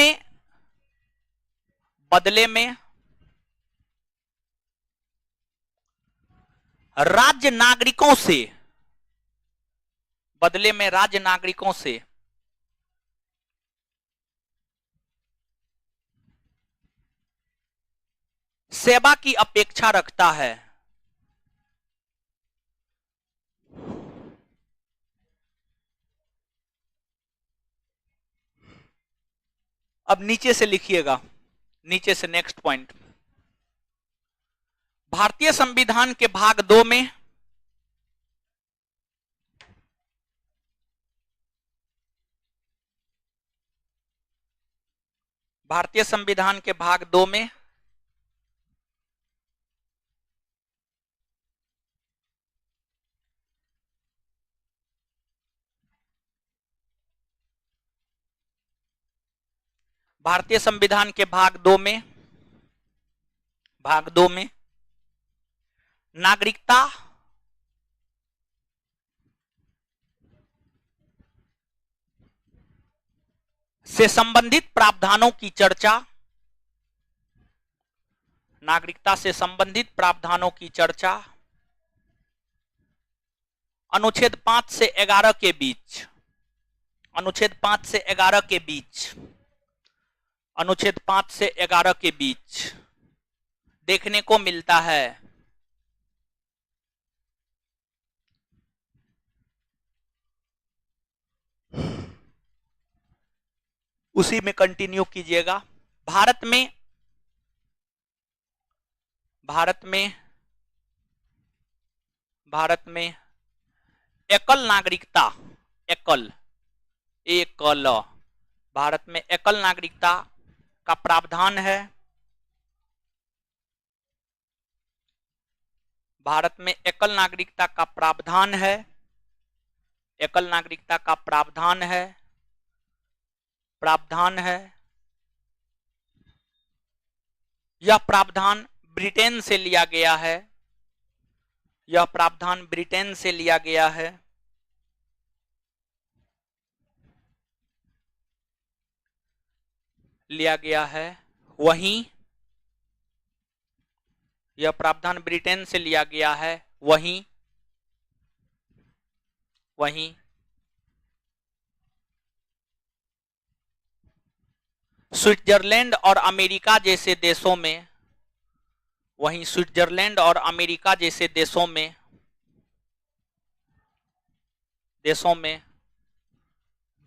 Speaker 1: में राज्य नागरिकों से, बदले में राज्य नागरिकों से सेवा की अपेक्षा रखता है, अब नीचे से लिखिएगा, नीचे से नेक्स्ट पॉइंट। भारतीय संविधान के भाग 2 में भारतीय संविधान के भाग 2 में भारतीय संविधान के भाग 2 में नागरिकता से संबंधित प्रावधानों की चर्चा, नागरिकता से संबंधित प्रावधानों की चर्चा अनुच्छेद 5 से 11 के बीच, अनुच्छेद 5 से 11 के बीच, अनुच्छेद 5 से 11 के बीच देखने को मिलता है। उसी में कंटिन्यू कीजिएगा। भारत में एकल नागरिकता, भारत में एकल नागरिकता का प्रावधान है। भारत में एकल नागरिकता का प्रावधान है, एकल नागरिकता का प्रावधान है। यह प्रावधान ब्रिटेन से लिया गया है, यह प्रावधान ब्रिटेन से लिया गया है। वहीं यह प्रावधान ब्रिटेन से लिया गया है। वहीं स्विट्जरलैंड और अमेरिका जैसे देशों में,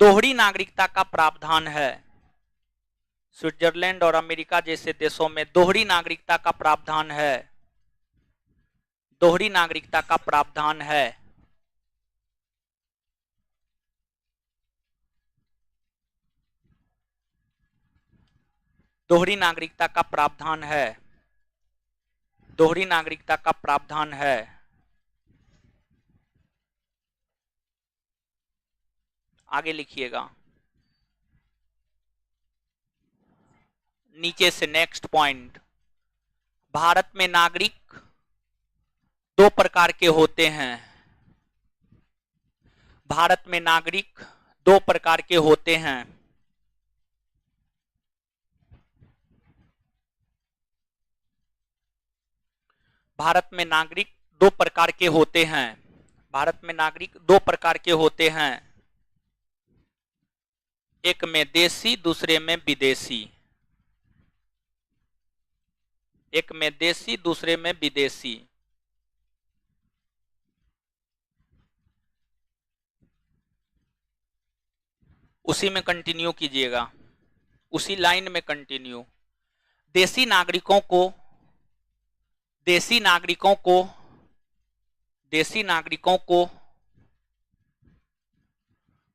Speaker 1: दोहरी नागरिकता का प्रावधान है। स्विट्जरलैंड और अमेरिका जैसे देशों में दोहरी नागरिकता का प्रावधान है, दोहरी नागरिकता का प्रावधान है। दोहरी नागरिकता का प्रावधान है, दोहरी नागरिकता का प्रावधान है। आगे लिखिएगा, नीचे से नेक्स्ट पॉइंट। भारत में नागरिक दो प्रकार के होते हैं। भारत में नागरिक दो प्रकार के होते हैं। भारत में नागरिक दो प्रकार के होते हैं। भारत में नागरिक दो प्रकार के होते हैं, एक में देशी, दूसरे में विदेशी। एक में देशी, दूसरे में विदेशी। उसी में कंटिन्यू कीजिएगा, उसी लाइन में कंटिन्यू। देशी नागरिकों को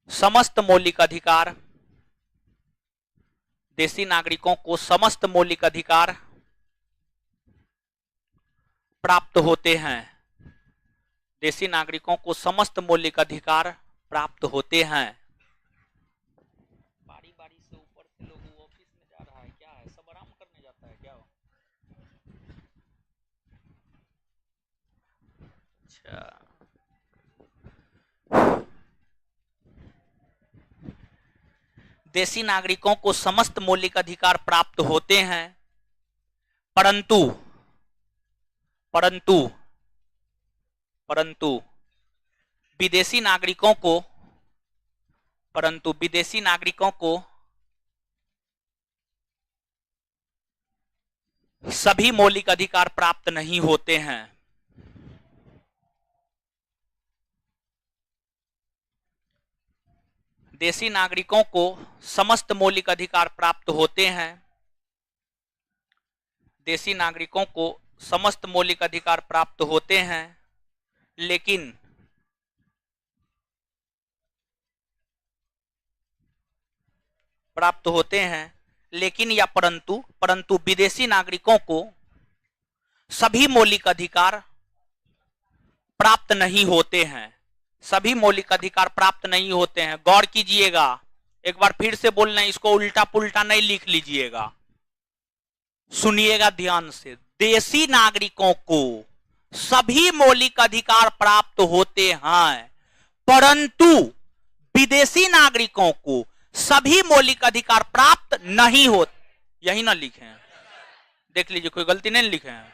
Speaker 1: समस्त मौलिक अधिकार, देशी नागरिकों को समस्त मौलिक अधिकार प्राप्त होते हैं। देशी नागरिकों को समस्त मौलिक अधिकार प्राप्त होते हैं। बारी बारी से ऊपर से लोग ऑफिस में जा रहा है, क्या है, सब आराम करने जाता है क्या? अच्छा, देशी नागरिकों को समस्त मौलिक अधिकार प्राप्त होते हैं, परंतु विदेशी नागरिकों को सभी मौलिक अधिकार प्राप्त नहीं होते हैं। देशी नागरिकों को समस्त मौलिक अधिकार प्राप्त होते हैं। देशी नागरिकों को समस्त मौलिक अधिकार प्राप्त होते हैं, लेकिन या परंतु विदेशी नागरिकों को सभी मौलिक अधिकार प्राप्त नहीं होते हैं। सभी मौलिक अधिकार प्राप्त नहीं होते हैं। गौर कीजिएगा, एक बार फिर से बोलना, इसको उल्टा पुल्टा नहीं लिख लीजिएगा, सुनिएगा ध्यान से। देशी नागरिकों को सभी मौलिक अधिकार प्राप्त होते हैं, परंतु विदेशी नागरिकों को सभी मौलिक अधिकार प्राप्त नहीं होते। यही ना लिखे हैं, देख लीजिए, कोई गलती नहीं लिखे हैं।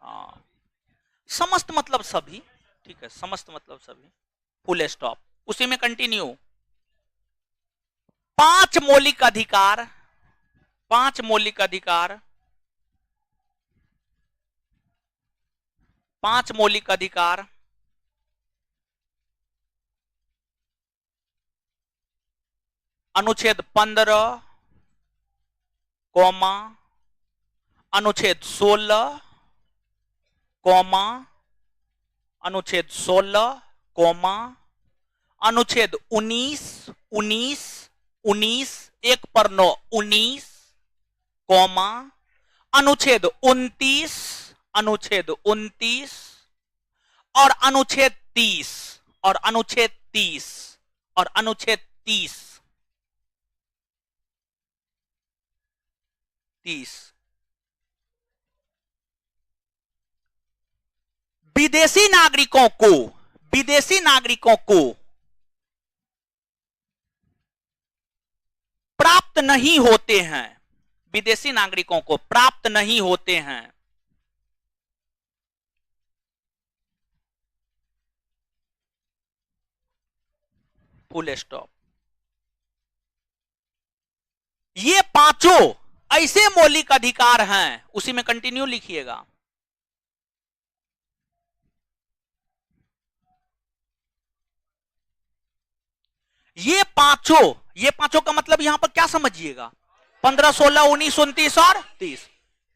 Speaker 1: हाँ, समस्त मतलब सभी, ठीक है, समस्त मतलब सभी, फुल स्टॉप। उसी में कंटिन्यू। पांच मौलिक अधिकार अनुच्छेद 15, अनुच्छेद 16, अनुच्छेद 16, अनुच्छेद 19 1 पर 9 19, अनुच्छेद 29 और अनुच्छेद 30। विदेशी नागरिकों को प्राप्त नहीं होते हैं। विदेशी नागरिकों को प्राप्त नहीं होते हैं। Full stop. ये पांचों ऐसे मौलिक अधिकार हैं, उसी में कंटिन्यू लिखिएगा। ये पांचों का मतलब यहां पर क्या समझिएगा, 15, 16, 19, 29 और 30।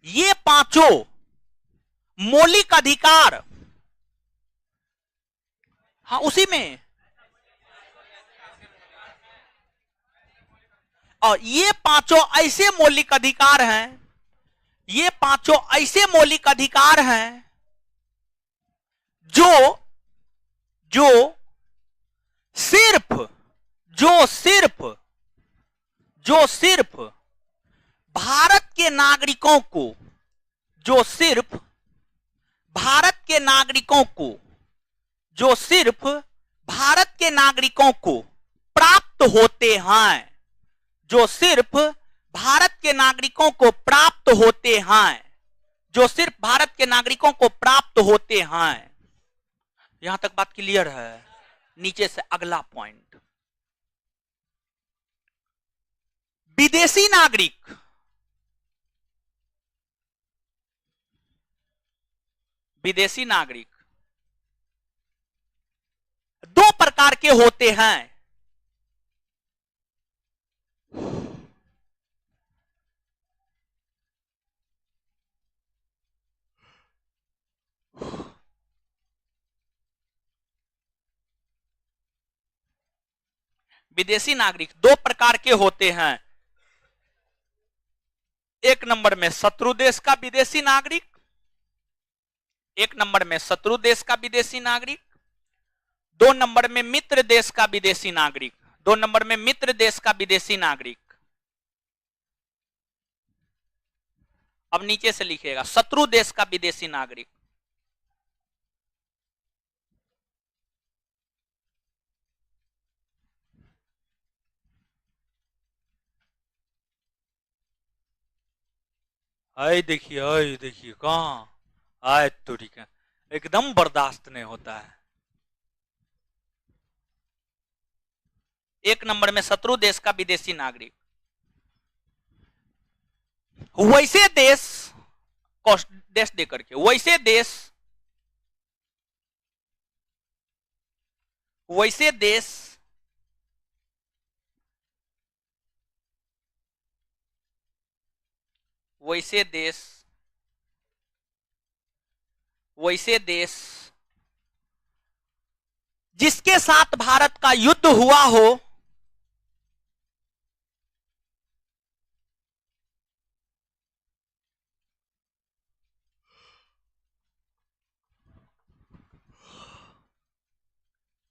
Speaker 1: ये पांचों मौलिक अधिकार, हाँ उसी में, और ये पांचों ऐसे मौलिक अधिकार हैं, जो सिर्फ भारत के नागरिकों को प्राप्त होते हैं, जो सिर्फ भारत के नागरिकों को प्राप्त होते हैं। यहां तक बात क्लियर है? नीचे से अगला पॉइंट, विदेशी नागरिक दो प्रकार के होते हैं। विदेशी नागरिक दो प्रकार के होते हैं। एक नंबर में शत्रु देश का विदेशी नागरिक, दो नंबर में मित्र देश का विदेशी नागरिक। अब नीचे से लिखिएगा, शत्रु देश का विदेशी नागरिक, आए देखिए कहां आए, तो ठीक है, एकदम बर्दाश्त नहीं होता है। एक नंबर में शत्रु देश का विदेशी नागरिक, वैसे देश दे करके, वैसे देश वैसे देश जिसके साथ भारत का युद्ध हुआ हो,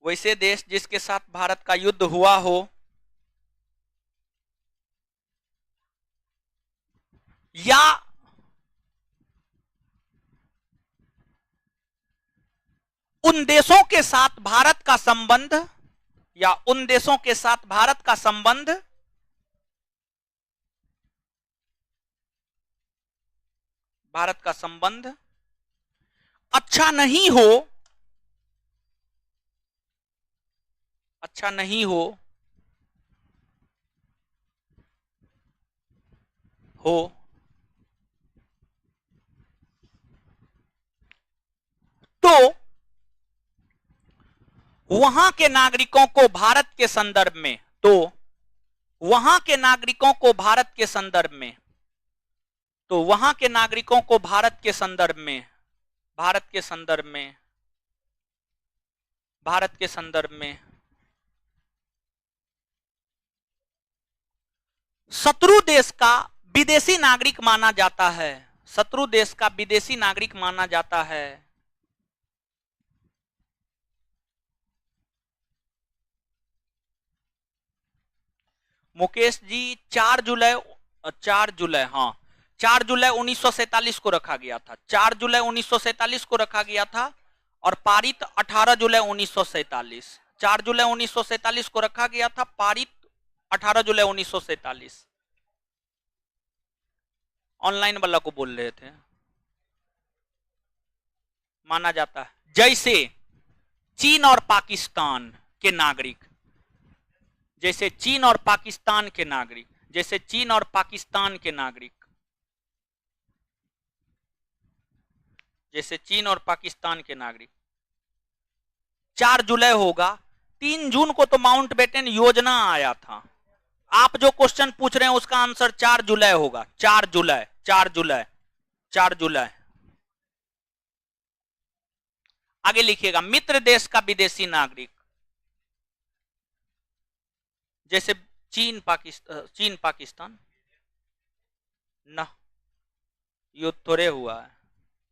Speaker 1: वैसे देश जिसके साथ भारत का युद्ध हुआ हो, या उन देशों के साथ भारत का संबंध, या उन देशों के साथ भारत का संबंध अच्छा नहीं हो, तो वहां के नागरिकों को भारत के संदर्भ में, वहां के नागरिकों को भारत के संदर्भ में शत्रु देश का विदेशी नागरिक माना जाता है, शत्रु देश का विदेशी नागरिक माना जाता है। मुकेश जी 4 जुलाई 1947 को रखा गया था, 4 जुलाई 1947 को रखा गया था और पारित 18 जुलाई 1947। 4 जुलाई 1947 को रखा गया था, पारित 18 जुलाई 1947। ऑनलाइन वाला को बोल रहे थे, माना जाता है। जैसे चीन और पाकिस्तान के नागरिक, जैसे चीन और पाकिस्तान के नागरिक, 4 जुलाई होगा। 3 जून को तो माउंटबेटन योजना आया था। आप जो क्वेश्चन पूछ रहे हैं उसका आंसर 4 जुलाई होगा। 4 जुलाई। आगे लिखिएगा, मित्र देश का विदेशी नागरिक, जैसे चीन पाकिस्तान ना, युद्ध थोड़े हुआ है,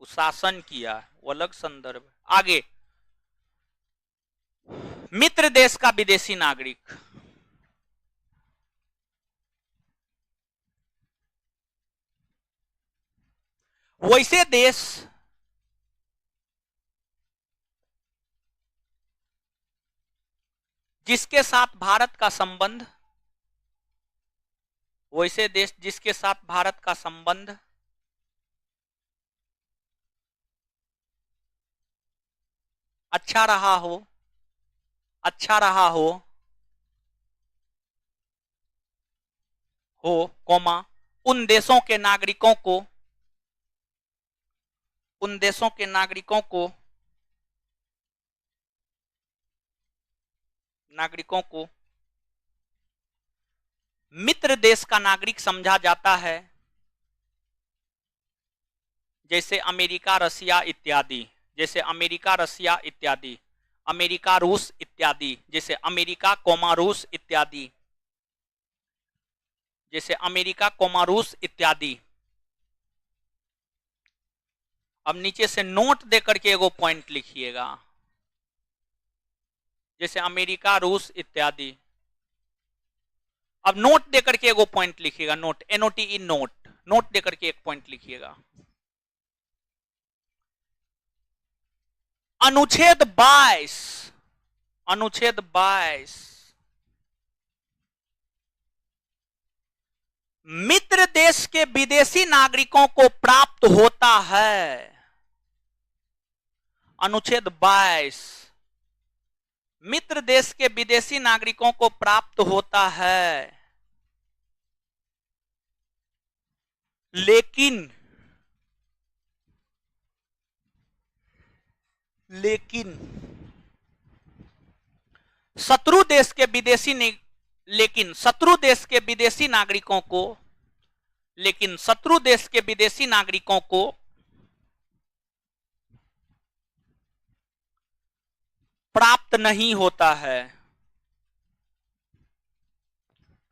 Speaker 1: वो शासन किया है, वो अलग संदर्भ। आगे, मित्र देश का विदेशी नागरिक, वैसे देश जिसके साथ भारत का संबंध, अच्छा रहा हो, कौमा, उन देशों के नागरिकों को मित्र देश का नागरिक समझा जाता है, जैसे अमेरिका, रसिया इत्यादि, अमेरिका, रूस इत्यादि, जैसे अमेरिका, रूस इत्यादि, रूस इत्यादि। अब नीचे से नोट देकर के एगो पॉइंट लिखिएगा, जैसे अमेरिका, रूस इत्यादि। अब नोट देकर के एगो पॉइंट लिखिएगा, नोट, NOTE, नोट देकर के एक पॉइंट लिखिएगा। अनुच्छेद 22 मित्र देश के विदेशी नागरिकों को प्राप्त होता है। अनुच्छेद 22 मित्र देश के विदेशी नागरिकों को प्राप्त होता है, लेकिन शत्रु देश के विदेशी नागरिकों को लेकिन शत्रु देश के विदेशी नागरिकों को प्राप्त नहीं होता है,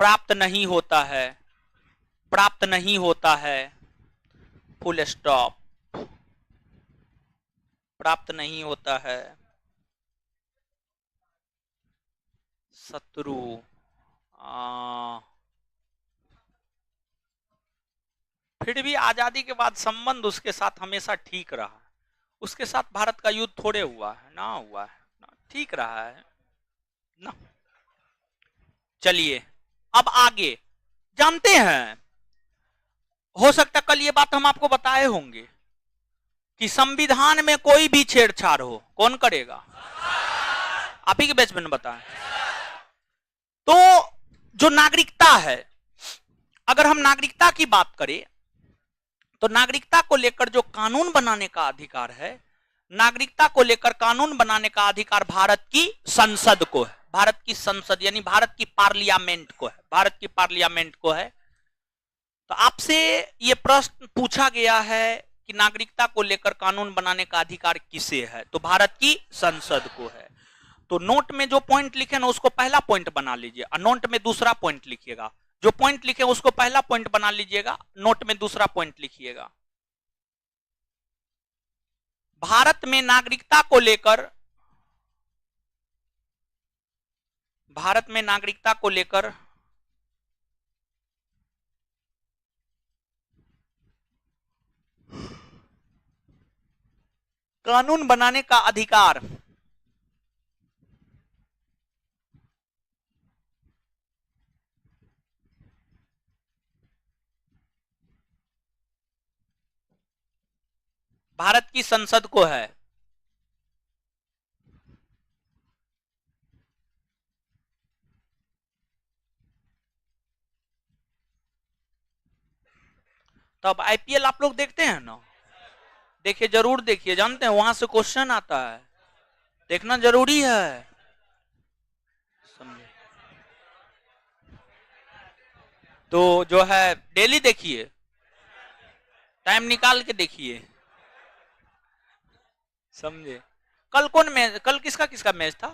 Speaker 1: प्राप्त नहीं होता है, प्राप्त नहीं होता है, फुल स्टॉप, प्राप्त नहीं होता है शत्रु फिर भी आजादी के बाद संबंध उसके साथ हमेशा ठीक रहा, उसके साथ भारत का युद्ध थोड़े हुआ है ना, हुआ है ना, ठीक रहा है ना। चलिए अब आगे जानते हैं, हो सकता कल ये बात हम आपको बताए होंगे कि संविधान में कोई भी छेड़छाड़ हो कौन करेगा, आप ही के बैच में बताएं। तो जो नागरिकता है, अगर हम नागरिकता की बात करें तो नागरिकता को लेकर जो कानून बनाने का अधिकार है, नागरिकता को लेकर कानून बनाने का अधिकार भारत की संसद को है, भारत की संसद यानी भारत की पार्लियामेंट को है, भारत की पार्लियामेंट को है। तो आपसे यह प्रश्न पूछा गया है कि नागरिकता को लेकर कानून बनाने का अधिकार किसे है, तो भारत की संसद को है। तो नोट में जो पॉइंट लिखे ना उसको पहला पॉइंट बना लीजिए और नोट में दूसरा पॉइंट लिखिएगा, जो पॉइंट लिखे उसको पहला पॉइंट बना लीजिएगा, नोट में दूसरा पॉइंट लिखिएगा। भारत में नागरिकता को लेकर, भारत में नागरिकता को लेकर कानून बनाने का अधिकार भारत की संसद को है। तो अब आईपीएल आप लोग देखते हैं ना, देखिए जरूर देखिए, जानते हैं वहां से क्वेश्चन आता है, देखना जरूरी है, समझे। तो जो है डेली देखिए, टाइम निकाल के देखिए, समझे। कल कौन मैच, कल किसका किसका मैच था,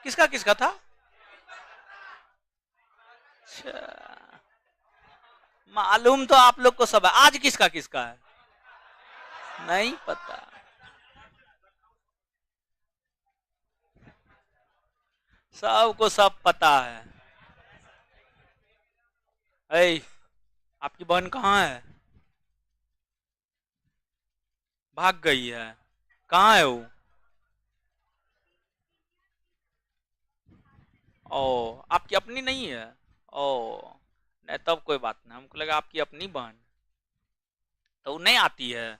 Speaker 1: किसका किसका था, मालूम तो आप लोग को सब है, आज किसका किसका है नहीं पता, सबको सब पता है। ऐ आपकी बहन कहाँ है, भाग गई है, कहाँ है वो, ओ आपकी अपनी नहीं है, ओ नहीं तब कोई बात नहीं, हमको लगा आपकी अपनी बहन, तो नहीं आती है,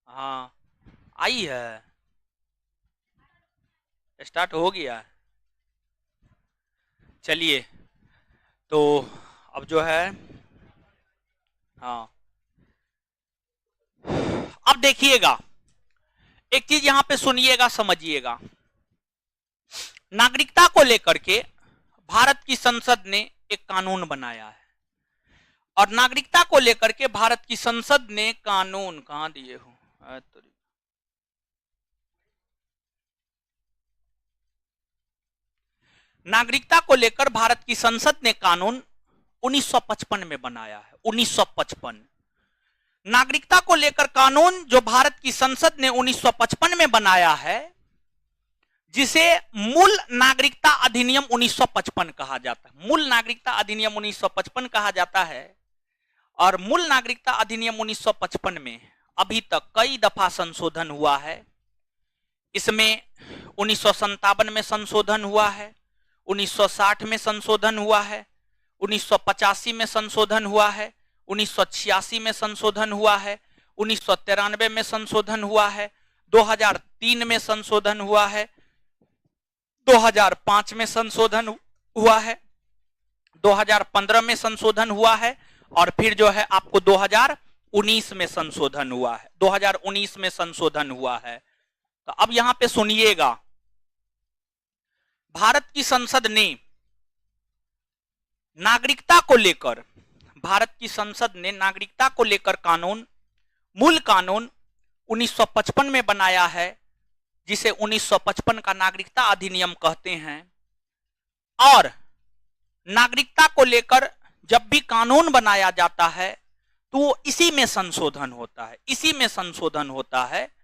Speaker 1: हाँ आई है, स्टार्ट हो गया। चलिए तो अब जो है, हाँ अब देखिएगा एक चीज यहां पे सुनिएगा, समझिएगा। नागरिकता को लेकर के भारत की संसद ने एक कानून बनाया है, और नागरिकता को लेकर के भारत की संसद ने कानून कहां दिए हो, नागरिकता को लेकर भारत की संसद ने कानून 1955 में बनाया है, 1955 नागरिकता को लेकर कानून जो भारत की संसद ने 1955 में बनाया है, जिसे मूल नागरिकता अधिनियम 1955 कहा जाता है, मूल नागरिकता अधिनियम 1955 कहा जाता है। और मूल नागरिकता अधिनियम 1955 में अभी तक कई दफा संशोधन हुआ है। इसमें 1957 में संशोधन हुआ है, 1960 में संशोधन हुआ है, 1985 में संशोधन हुआ है, 1986 में संशोधन हुआ है, 1993 में संशोधन हुआ है, 2003 में संशोधन हुआ है, 2005 में संशोधन हुआ है, 2015 में संशोधन हुआ है, और फिर जो है आपको 2019 में संशोधन हुआ है, 2019 में संशोधन हुआ है। तो अब यहां पे सुनिएगा, भारत की संसद ने नागरिकता को लेकर, भारत की संसद ने नागरिकता को लेकर कानून, मूल कानून 1955 में बनाया है, जिसे 1955 का नागरिकता अधिनियम कहते हैं। और नागरिकता को लेकर जब भी कानून बनाया जाता है तो इसी में संशोधन होता है, इसी में संशोधन होता है।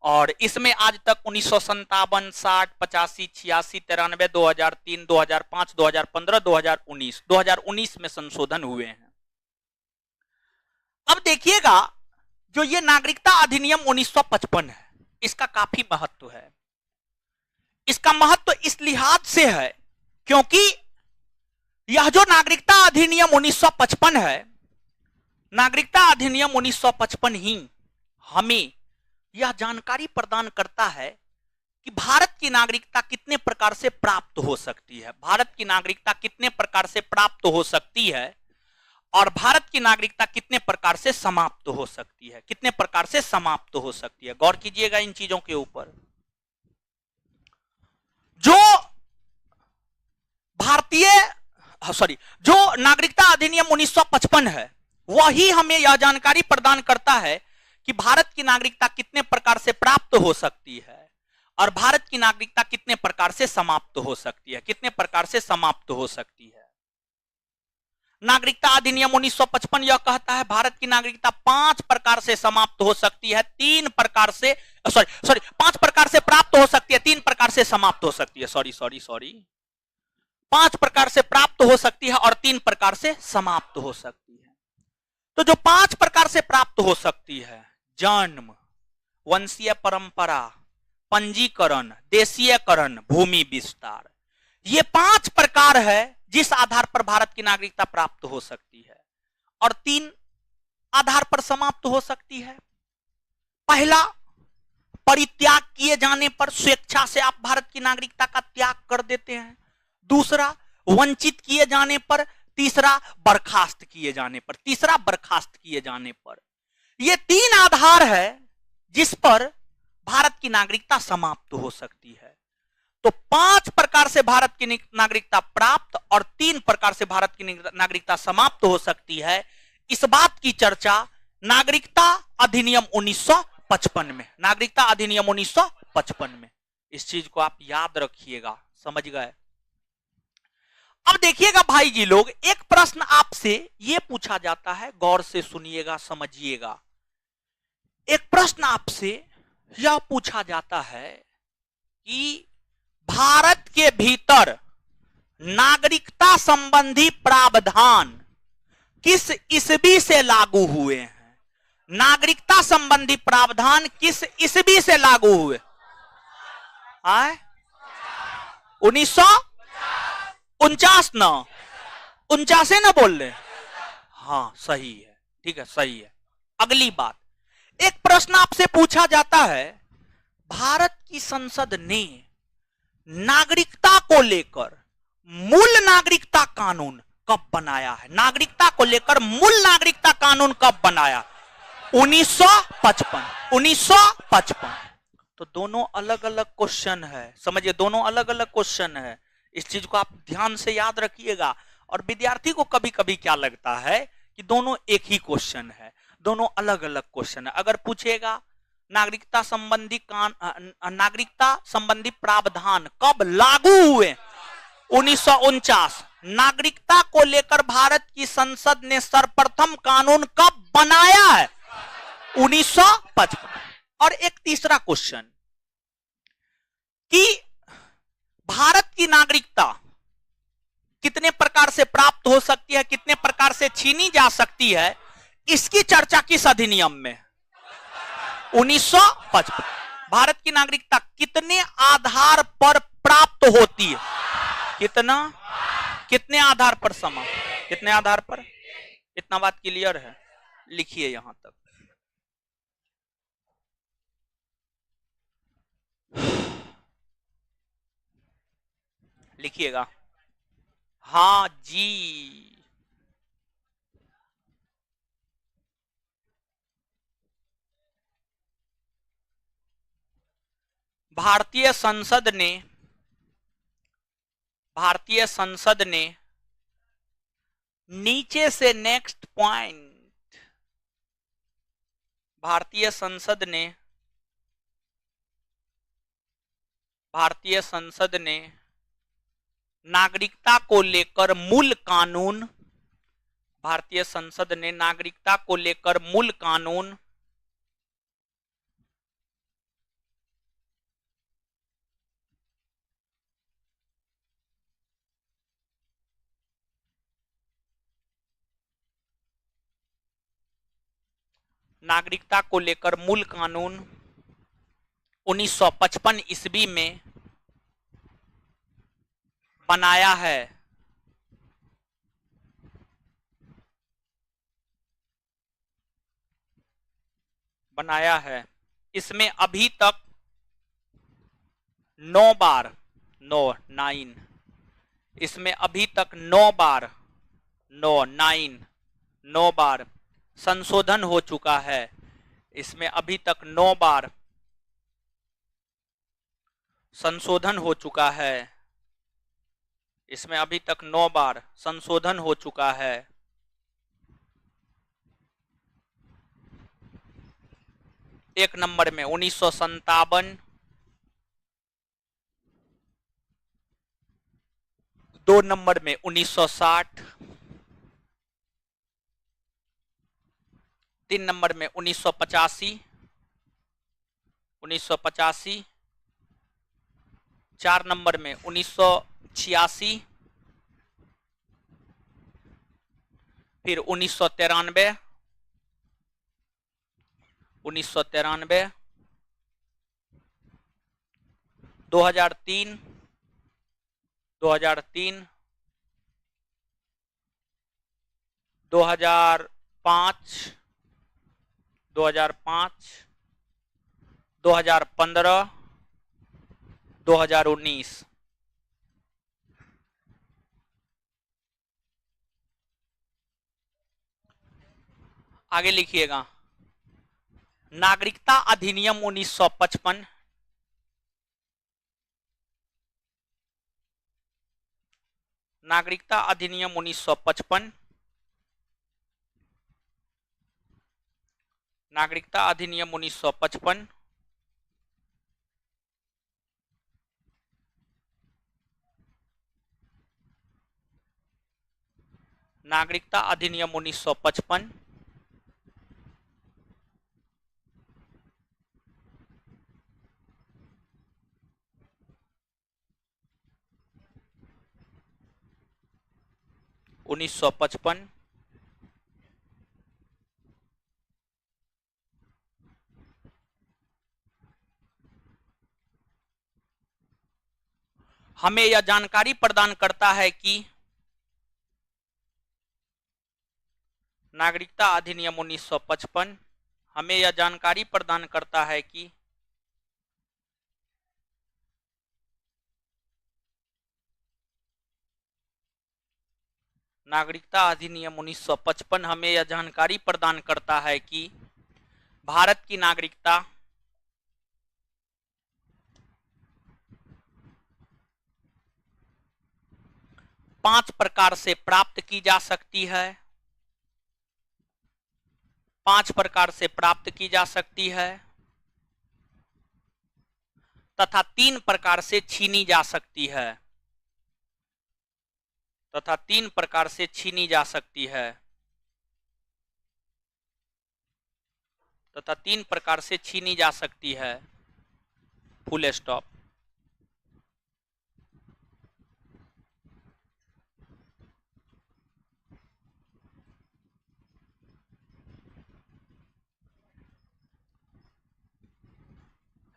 Speaker 1: और इसमें आज तक 1957, 60, 85, 86, 93, 2003, 2005, 2015, 2019 में संशोधन हुए हैं। अब देखिएगा, जो ये नागरिकता अधिनियम 1955 है, इसका काफी महत्व है। इसका महत्व इस लिहाज से है क्योंकि यह जो नागरिकता अधिनियम 1955 है, नागरिकता अधिनियम 1955 ही हमें यह जानकारी प्रदान करता है कि भारत की नागरिकता कितने प्रकार से प्राप्त हो सकती है, भारत की नागरिकता कितने प्रकार से प्राप्त हो सकती है और भारत की नागरिकता कितने प्रकार से समाप्त हो सकती है, कितने प्रकार से समाप्त हो सकती है। गौर कीजिएगा इन चीजों के ऊपर। जो जो नागरिकता अधिनियम 1955 है, वही हमें यह जानकारी प्रदान करता है कि भारत की नागरिकता कितने प्रकार से प्राप्त हो सकती है और भारत की नागरिकता कितने प्रकार से समाप्त हो सकती है, कितने प्रकार से समाप्त हो सकती है। नागरिकता अधिनियम 1955 यह कहता है भारत की नागरिकता 5 प्रकार से समाप्त हो सकती है, 3 प्रकार से 5 प्रकार से प्राप्त हो सकती है, 3 प्रकार से समाप्त हो सकती है। सॉरी 5 प्रकार से प्राप्त हो सकती है और 3 प्रकार से समाप्त हो सकती है। तो जो 5 प्रकार से प्राप्त हो सकती है, जन्म, वंशीय परंपरा, पंजीकरण, देशीयकरण, भूमि विस्तार, ये 5 प्रकार है जिस आधार पर भारत की नागरिकता प्राप्त हो सकती है और 3 आधार पर समाप्त हो सकती है। पहला, परित्याग किए जाने पर, स्वेच्छा से आप भारत की नागरिकता का त्याग कर देते हैं। दूसरा, वंचित किए जाने पर। तीसरा, बर्खास्त किए जाने पर, तीसरा बर्खास्त किए जाने पर। ये 3 आधार है जिस पर भारत की नागरिकता समाप्त हो सकती है। तो 5 प्रकार से भारत की नागरिकता प्राप्त और 3 प्रकार से भारत की नागरिकता समाप्त हो सकती है। इस बात की चर्चा नागरिकता अधिनियम 1955 में, नागरिकता अधिनियम 1955 में, इस चीज को आप याद रखिएगा, समझ गए। अब देखिएगा भाई जी लोग, एक प्रश्न आपसे यह पूछा जाता है, गौर से सुनिएगा, समझिएगा। एक प्रश्न आपसे यह पूछा जाता है कि भारत के भीतर नागरिकता संबंधी प्रावधान किस ईस्वी से लागू हुए हैं? नागरिकता संबंधी प्रावधान किस ईस्वी से लागू हुए? 1949 ना, 49 ना बोल रहे? हाँ सही है, ठीक है, सही है। अगली बात, एक प्रश्न आपसे पूछा जाता है, भारत की संसद ने नागरिकता को लेकर मूल नागरिकता कानून कब बनाया है? नागरिकता को लेकर मूल नागरिकता कानून कब बनाया? 1955। 1955। तो दोनों अलग अलग क्वेश्चन है, समझिए, दोनों अलग अलग क्वेश्चन है। इस चीज को आप ध्यान से याद रखिएगा। और विद्यार्थी को कभी कभी क्या लगता है कि दोनों एक ही क्वेश्चन है, दोनों अलग अलग क्वेश्चन है। अगर पूछेगा नागरिकता संबंधी प्रावधान कब लागू हुए? 1949। नागरिकता को लेकर भारत की संसद ने सर्वप्रथम कानून कब बनाया है? 1955। और एक तीसरा क्वेश्चन कि भारत की नागरिकता कितने प्रकार से प्राप्त हो सकती है, कितने प्रकार से छीनी जा सकती है, इसकी चर्चा किस अधिनियम में? 1955। भारत की नागरिकता कितने आधार पर प्राप्त होती है? कितना, कितने आधार पर समाप्त, कितने आधार पर? इतना बात क्लियर है? लिखिए यहां तक। लिखिएगा। हाँ जी, भारतीय संसद ने भारतीय संसद ने नीचे से नेक्स्ट पॉइंट, भारतीय संसद ने नागरिकता को लेकर मूल कानून, भारतीय संसद ने नागरिकता को लेकर मूल कानून नागरिकता को लेकर मूल कानून 1955 ईस्वी में बनाया है। इसमें अभी तक 9 बार, 9 इसमें अभी तक 9 बार, 9 बार संशोधन हो चुका है। इसमें अभी तक 9 बार संशोधन हो चुका है। इसमें अभी तक 9 बार संशोधन हो चुका है। एक नंबर में 1957, 2 नंबर में 1960, 3 नंबर में 1985, 4 नंबर में 1986, फिर 1993, 2003, 2005, 2015, 2019। आगे लिखिएगा, नागरिकता अधिनियम 1955, नागरिकता अधिनियम 1955, नागरिकता अधिनियम 1955 नागरिकता अधिनियम 1955 1955 हमें यह जानकारी प्रदान करता है कि नागरिकता अधिनियम 1955 हमें यह जानकारी प्रदान करता है कि नागरिकता अधिनियम 1955 हमें यह जानकारी प्रदान करता है कि भारत की नागरिकता पांच प्रकार से प्राप्त की जा सकती है, 5 प्रकार से प्राप्त की जा सकती है तथा 3 प्रकार से छीनी जा सकती है, तथा 3 प्रकार से छीनी जा सकती है, तथा 3 प्रकार से छीनी जा सकती है। Full stop.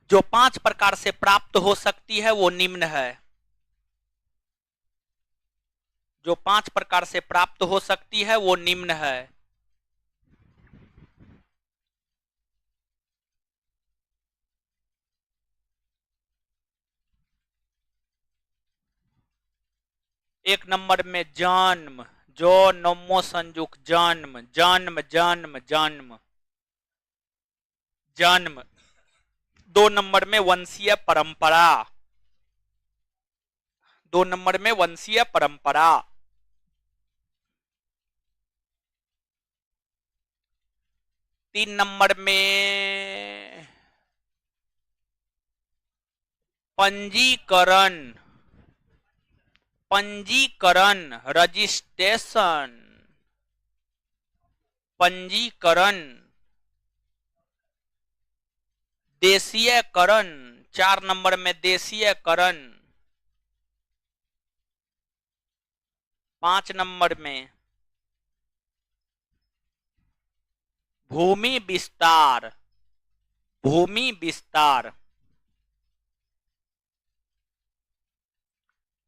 Speaker 1: जो 5 प्रकार से प्राप्त हो सकती है वो निम्न है। जो 5 प्रकार से प्राप्त हो सकती है वो निम्न है। एक नंबर में जन्म, जो नमो संयुक्त जन्म, जन्म जन्म जन्म जन्म। 2 नंबर में वंशीय परंपरा, 2 नंबर में वंशीय परंपरा, 3 नंबर में पंजीकरण, पंजीकरण रजिस्ट्रेशन, पंजीकरण, देशीयकरण, 4 नंबर में देशीयकरण, 5 नंबर में भूमि विस्तार, भूमि विस्तार।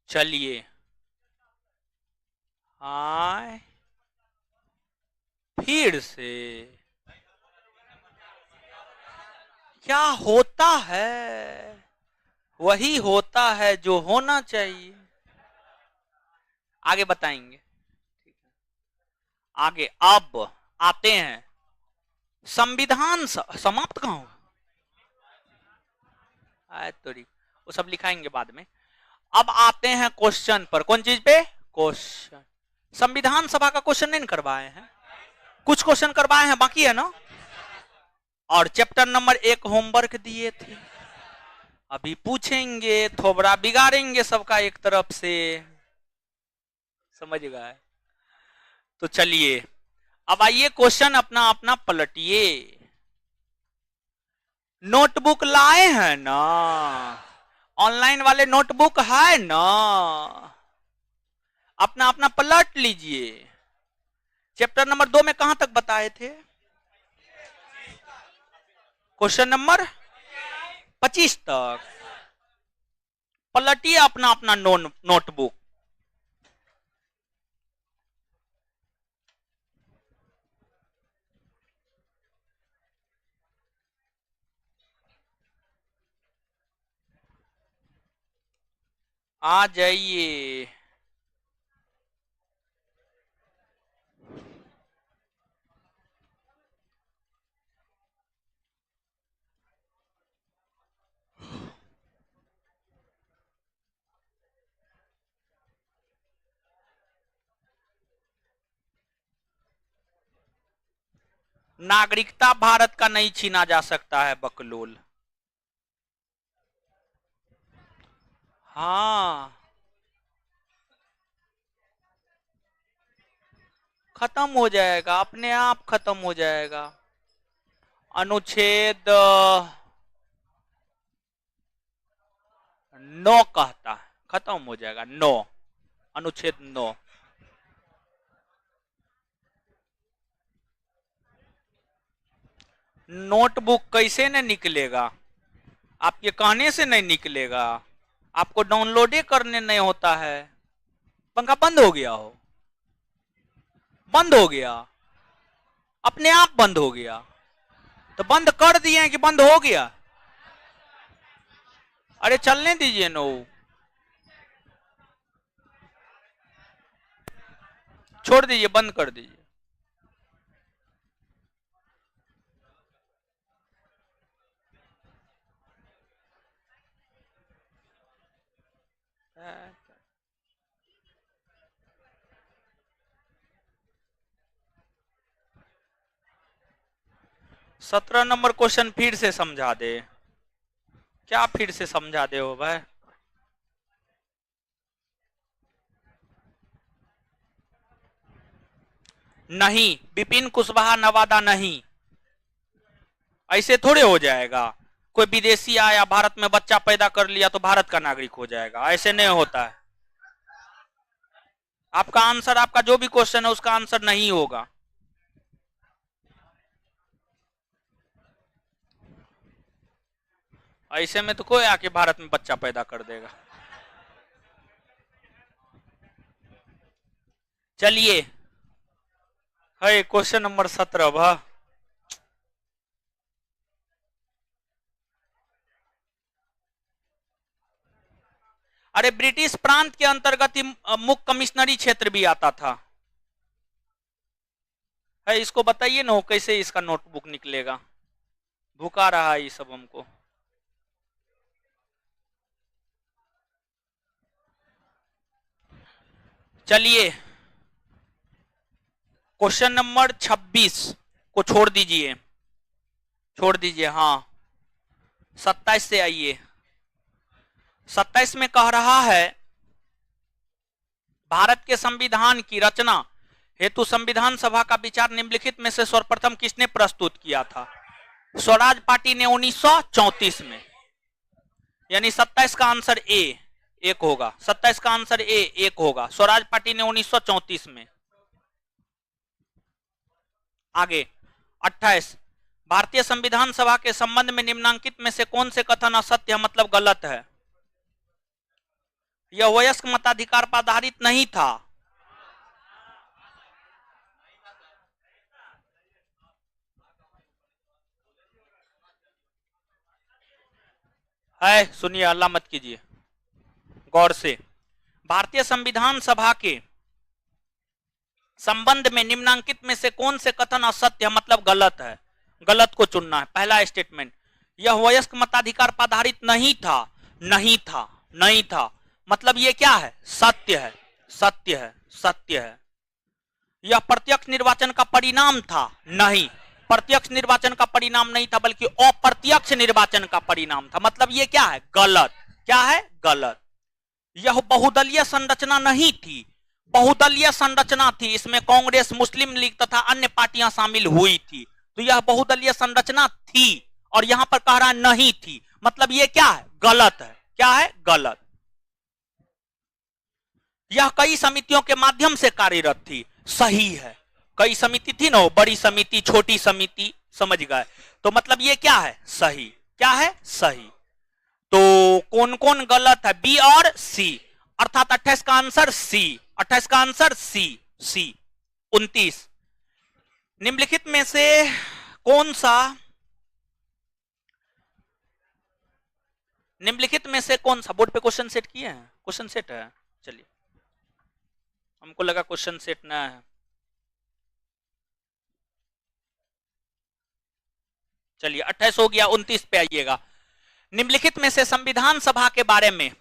Speaker 1: चलिए, हाय फिर से क्या होता है, वही होता है जो होना चाहिए। आगे बताएंगे। आगे अब आते हैं संविधान समाप्त कहां हो, तो वो सब लिखाएंगे बाद में। अब आते हैं क्वेश्चन पर। कौन चीज पे? क्वेश्चन। संविधान सभा का क्वेश्चन नहीं करवाए हैं, कुछ क्वेश्चन करवाए हैं, बाकी है ना। और चैप्टर नंबर 1 होमवर्क दिए थे, अभी पूछेंगे, थोबड़ा बिगाड़ेंगे सबका एक तरफ से, समझ गए। तो चलिए अब आइए क्वेश्चन अपना अपना पलटिए। नोटबुक लाए हैं ना, ऑनलाइन वाले नोटबुक है ना, अपना अपना पलट लीजिए। चैप्टर नंबर 2 में कहां तक बताए थे? क्वेश्चन नंबर 25 तक। पलटिए अपना अपना नोटबुक। आ जाइए। नागरिकता भारत का नहीं छीना जा सकता है बकलोल। हाँ, खत्म हो जाएगा, अपने आप खत्म हो जाएगा। अनुच्छेद 9 कहता है खत्म हो जाएगा। 9, अनुच्छेद 9। नोटबुक कैसे न निकलेगा, आपके कहने से नहीं निकलेगा, आपको डाउनलोड ही करने नहीं होता है। पंखा बंद हो गया हो, बंद हो गया, अपने आप बंद हो गया। तो बंद कर दिए कि बंद हो गया? अरे चलने दीजिए नो, छोड़ दीजिए, बंद कर दीजिए। सत्रह नंबर क्वेश्चन फिर से समझा दे। क्या फिर से समझा दे हो भाई? नहीं, विपिन कुशवाहा नवादा नहीं, ऐसे थोड़े हो जाएगा। कोई विदेशी आया भारत में बच्चा पैदा कर लिया तो भारत का नागरिक हो जाएगा, ऐसे नहीं होता है। आपका आंसर, आपका जो भी क्वेश्चन है उसका आंसर नहीं होगा। ऐसे में तो कोई आके भारत में बच्चा पैदा कर देगा। चलिए, है क्वेश्चन नंबर 17 भा। अरे ब्रिटिश प्रांत के अंतर्गत ही मुख्य कमिश्नरी क्षेत्र भी आता था। है, इसको बताइए ना कैसे इसका नोटबुक निकलेगा, भुका रहा है ये सब हमको। चलिए क्वेश्चन नंबर 26 को छोड़ दीजिए, छोड़ दीजिए। हाँ 27 से आइए। 27 में कह रहा है भारत के संविधान की रचना हेतु संविधान सभा का विचार निम्नलिखित में से सर्वप्रथम किसने प्रस्तुत किया था? स्वराज पार्टी ने 1934 में, यानी 27 का आंसर ए एक होगा। 27 का आंसर ए एक होगा। स्वराज पार्टी ने 1934 में। आगे 28 भारतीय संविधान सभा के संबंध में निम्नांकित में से कौन से कथन असत्य मतलब गलत है? यह वयस्क मताधिकार पर आधारित नहीं था। है सुनिए, हल्ला मत कीजिए, गौर से। भारतीय संविधान सभा के संबंध में निम्नांकित में से कौन से कथन असत्य मतलब गलत है? गलत को चुनना है। पहला स्टेटमेंट, यह वयस्क मताधिकार पर आधारित नहीं था। नहीं था, नहीं था मतलब ये क्या है? सत्य है, सत्य है, सत्य है। यह प्रत्यक्ष निर्वाचन का परिणाम था। नहीं, प्रत्यक्ष निर्वाचन का परिणाम नहीं था, बल्कि अप्रत्यक्ष निर्वाचन का परिणाम था। मतलब ये क्या है? गलत। क्या है? गलत। यह बहुदलीय संरचना नहीं थी। बहुदलीय संरचना थी, इसमें कांग्रेस, मुस्लिम लीग तथा अन्य पार्टियां शामिल हुई थी। तो यह बहुदलीय संरचना थी और यहां पर कह रहा है नहीं थी, मतलब ये क्या है? गलत है। क्या है? गलत। यह कई समितियों के माध्यम से कार्यरत थी। सही है, कई समिति थी ना, बड़ी समिति, छोटी समिति, समझ गए? तो मतलब ये क्या है? सही। क्या है? सही। तो कौन कौन गलत है? बी और सी, अर्थात 28 का आंसर सी। 28 का आंसर सी। सी। 29 निम्नलिखित में से कौन सा, निम्नलिखित में से कौन सा, बोर्ड पे क्वेश्चन सेट किए हैं? क्वेश्चन सेट है, चलिए, हमको लगा क्वेश्चन सेट ना है। चलिए 28 हो गया, 29 पे आइएगा। निम्नलिखित में से संविधान सभा के बारे में,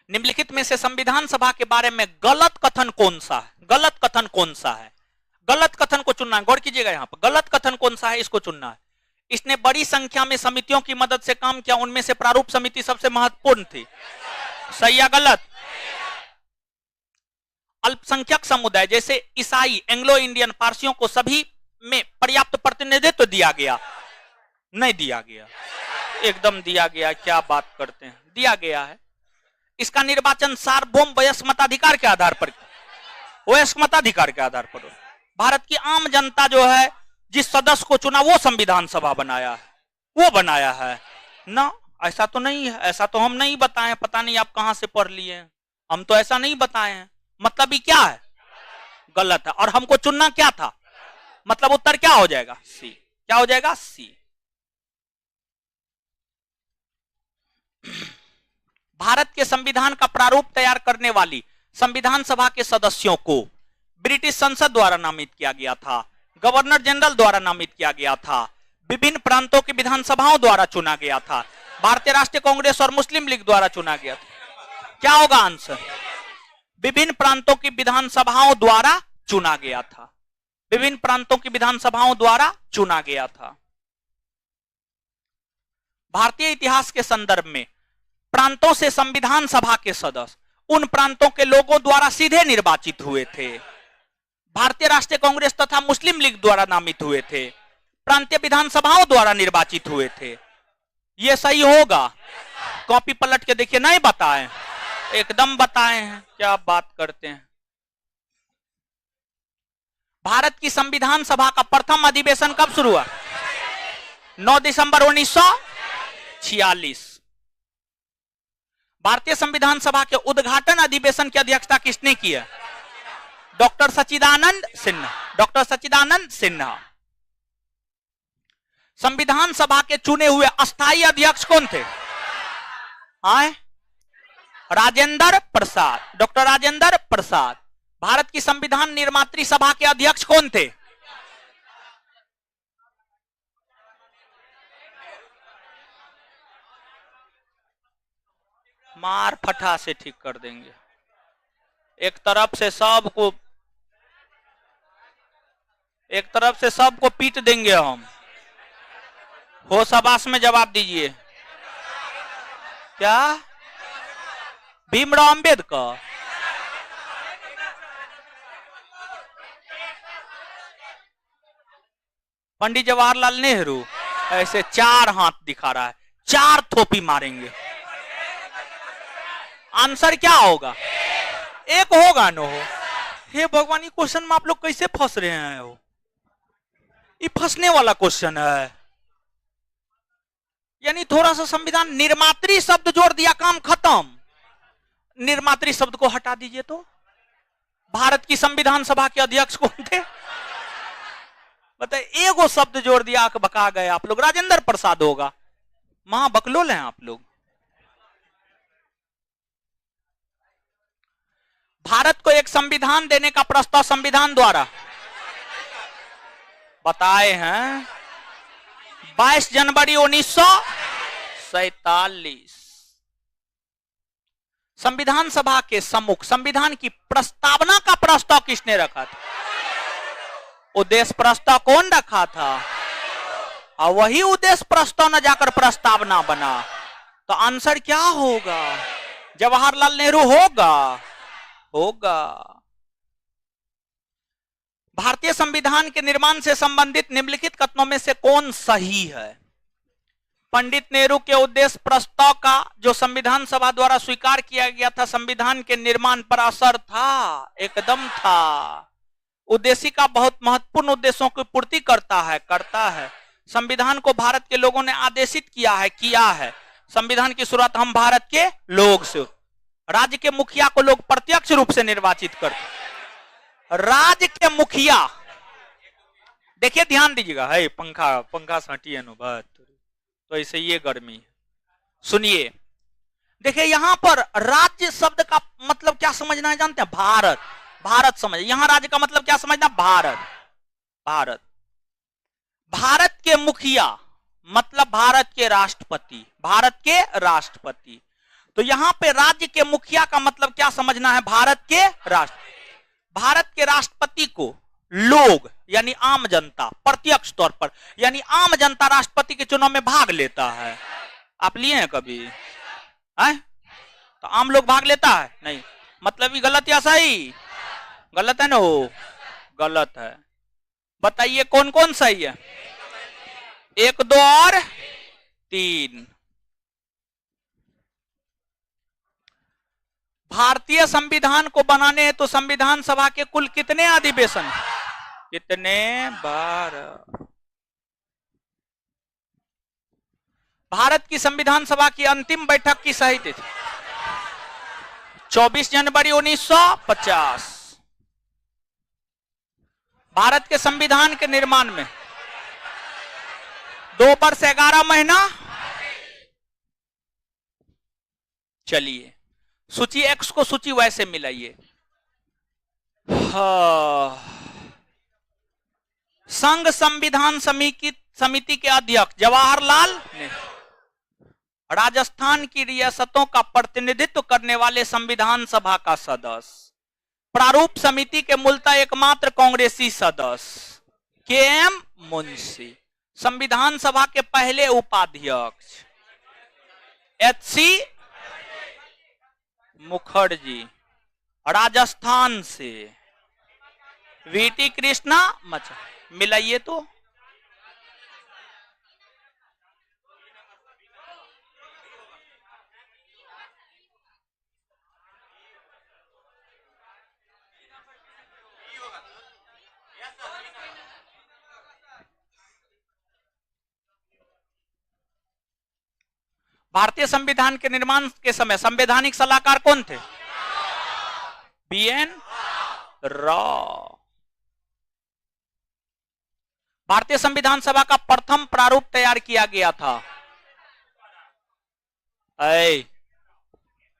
Speaker 1: निम्नलिखित में से संविधान सभा के बारे में गलत कथन कौन सा है? गलत कथन कौन सा है? गलत कथन को चुनना है, गौर कीजिएगा यहां पर। गलत कथन कौन सा है, इसको चुनना है। इसने बड़ी संख्या में समितियों की मदद से काम किया, उनमें से प्रारूप समिति सबसे महत्वपूर्ण थी। सही या गलत? अल्पसंख्यक समुदाय जैसे ईसाई, एंग्लो इंडियन, पारसियों को सभी में पर्याप्त प्रतिनिधित्व दिया गया? नहीं दिया गया। एकदम दिया गया। क्या बात करते हैं, दिया गया है। इसका निर्वाचन सार्वभौम वयस्क मताधिकार के आधार पर, वयस्क मताधिकार के आधार पर। भारत की आम जनता जो है जिस सदस्य को चुना वो संविधान सभा बनाया है, वो बनाया है ना। ऐसा तो नहीं है, ऐसा तो हम नहीं बताए, पता नहीं आप कहां से पढ़ लिए, हम तो ऐसा नहीं बताए हैं। मतलब ये क्या है? गलत है। और हमको चुनना क्या था? मतलब उत्तर क्या हो जाएगा? सी। क्या हो जाएगा? सी। भारत के संविधान का प्रारूप तैयार करने वाली संविधान सभा के सदस्यों को ब्रिटिश संसद द्वारा नामित किया गया था, गवर्नर जनरल द्वारा नामित किया गया था, विभिन्न प्रांतों की विधानसभाओं द्वारा चुना गया था, भारतीय राष्ट्रीय कांग्रेस और मुस्लिम लीग द्वारा चुना गया था। क्या होगा आंसर? विभिन्न प्रांतों की विधानसभाओं द्वारा चुना गया था। विभिन्न प्रांतों की विधानसभाओं द्वारा चुना गया था। भारतीय इतिहास के संदर्भ में प्रांतों से संविधान सभा के सदस्य उन प्रांतों के लोगों द्वारा सीधे निर्वाचित हुए थे। भारतीय राष्ट्रीय कांग्रेस तथा मुस्लिम लीग द्वारा नामित हुए थे, प्रांतीय विधानसभाओं द्वारा निर्वाचित हुए थे। यह सही होगा? कॉपी पलट के देखिए, नहीं बताए, एकदम बताए हैं। क्या बात करते हैं। भारत की संविधान सभा का प्रथम अधिवेशन कब शुरू हुआ? 9 दिसंबर 1946। भारतीय संविधान सभा के उद्घाटन अधिवेशन की अध्यक्षता किसने की है? डॉक्टर सच्चिदानंद सिन्हा। डॉक्टर सच्चिदानंद सिन्हा। संविधान सभा के चुने हुए अस्थायी अध्यक्ष कौन थे? आए? राजेंद्र प्रसाद। डॉक्टर राजेंद्र प्रसाद। भारत की संविधान निर्मात्री सभा के अध्यक्ष कौन थे? मार फटा से ठीक कर देंगे। एक तरफ से सबको पीट देंगे हम। होशबास में जवाब दीजिए। क्या? भीमराव अंबेडकर? पंडित जवाहरलाल नेहरू? ऐसे 4 हाथ दिखा रहा है, 4 थोपी मारेंगे। आंसर क्या होगा? एक होगा नो। हे भगवान, ये क्वेश्चन में आप लोग कैसे फंस रहे हैं? हो ये फंसने वाला क्वेश्चन है। यानी थोड़ा सा संविधान, निर्मात्री शब्द जोड़ दिया, काम खत्म। निर्मात्री शब्द को हटा दीजिए तो भारत की संविधान सभा के अध्यक्ष कौन थे? बताइए, एगो शब्द जोड़ दिया, आंख बका गए आप लोग। राजेंद्र प्रसाद होगा। महा बकलोल हैं आप लोग। भारत को एक संविधान देने का प्रस्ताव संविधान द्वारा बताए हैं 22 जनवरी 1947। संविधान सभा के सम्मुख संविधान की प्रस्तावना का प्रस्ताव किसने रखा था? उद्देश्य प्रस्ताव कौन रखा था? और वही उद्देश्य प्रस्ताव न जाकर प्रस्तावना बना। तो आंसर क्या होगा? जवाहरलाल नेहरू होगा। भारतीय संविधान के निर्माण से संबंधित निम्नलिखित कथनों में से कौन सही है? पंडित नेहरू के उद्देश्य प्रस्ताव का जो संविधान सभा द्वारा स्वीकार किया गया था, संविधान के निर्माण पर असर था, एकदम था। उद्देश्य का बहुत महत्वपूर्ण उद्देश्यों की पूर्ति करता है। संविधान को भारत के लोगों ने आदेशित किया है। संविधान की शुरुआत हम भारत के लोग से। राज्य के मुखिया को लोग प्रत्यक्ष रूप से निर्वाचित करते। राज्य के मुखिया, देखिए ध्यान दीजिएगा। है पंखा सटिए नो बात, तो ऐसे ये गर्मी। सुनिए, देखिए यहां पर राज्य शब्द का मतलब क्या समझना है जानते हैं? भारत समझ। यहां राज्य का मतलब क्या समझना? भारत। भारत के मुखिया मतलब भारत के राष्ट्रपति। तो यहां पे राज्य के मुखिया का मतलब क्या समझना है? भारत के राष्ट्रपति को लोग यानी आम जनता प्रत्यक्ष तौर पर, यानी आम जनता राष्ट्रपति के चुनाव में भाग लेता है। आप लिए हैं कभी? है? तो आम लोग भाग लेता है? नहीं। मतलब ये गलत या सही? गलत है ना? वो गलत है। बताइए कौन कौन सही है? 1, 2 और 3। भारतीय संविधान को बनाने हैं तो संविधान सभा के कुल कितने अधिवेशन? कितने बार? भारत की संविधान सभा की अंतिम बैठक की सही तिथि 24 जनवरी 1950। भारत के संविधान के निर्माण में 2 वर्ष 11 महीना। चलिए सूची एक्स को सूची वाई से मिलाइए। संघ संविधान समिति के अध्यक्ष जवाहरलाल नेहरू। राजस्थान की रियासतों का प्रतिनिधित्व करने वाले संविधान सभा का सदस्य। प्रारूप समिति के मूलतः एकमात्र कांग्रेसी सदस्य के.एम. मुंशी। संविधान सभा के पहले उपाध्यक्ष एच.सी. मुखर्जी। राजस्थान से वी.टी. कृष्णा मचा। मिलाइए तो भारतीय संविधान के निर्माण के समय संवैधानिक सलाहकार कौन थे? बी.एन. राव। भारतीय संविधान सभा का प्रथम प्रारूप तैयार किया गया था।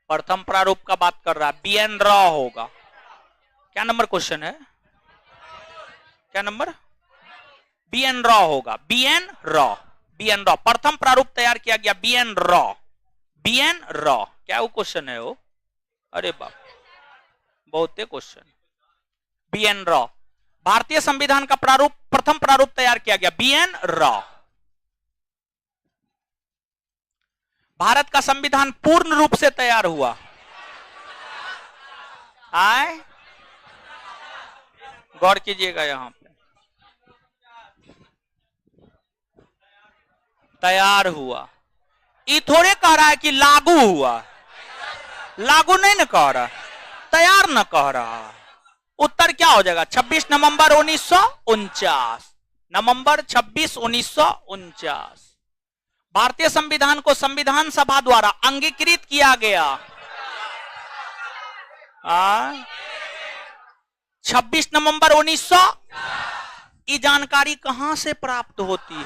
Speaker 1: प्रथम प्रारूप का बात कर रहा है, बी.एन. राव होगा। क्या नंबर क्वेश्चन है? क्या नंबर? बी.एन. राव होगा। बी.एन. राव प्रथम प्रारूप तैयार किया गया, बी.एन. राव। बीएन रॉ, क्या वो क्वेश्चन है वो? अरे बाप, बहुत क्वेश्चन। बीएन रॉ, भारतीय संविधान का प्रारूप, प्रथम प्रारूप तैयार किया गया बीएन रॉ। भारत का संविधान पूर्ण रूप से तैयार हुआ, आए गौर कीजिएगा यहां पे, तैयार हुआ। ये थोड़े कह रहा है कि लागू हुआ, लागू नहीं न कह रहा, तैयार न कह रहा। उत्तर क्या हो जाएगा? 26 नवंबर 1949, नवंबर 26 1949 भारतीय संविधान को संविधान सभा द्वारा अंगीकृत किया गया। 26 नवंबर 1900। ये जानकारी कहां से प्राप्त होती है?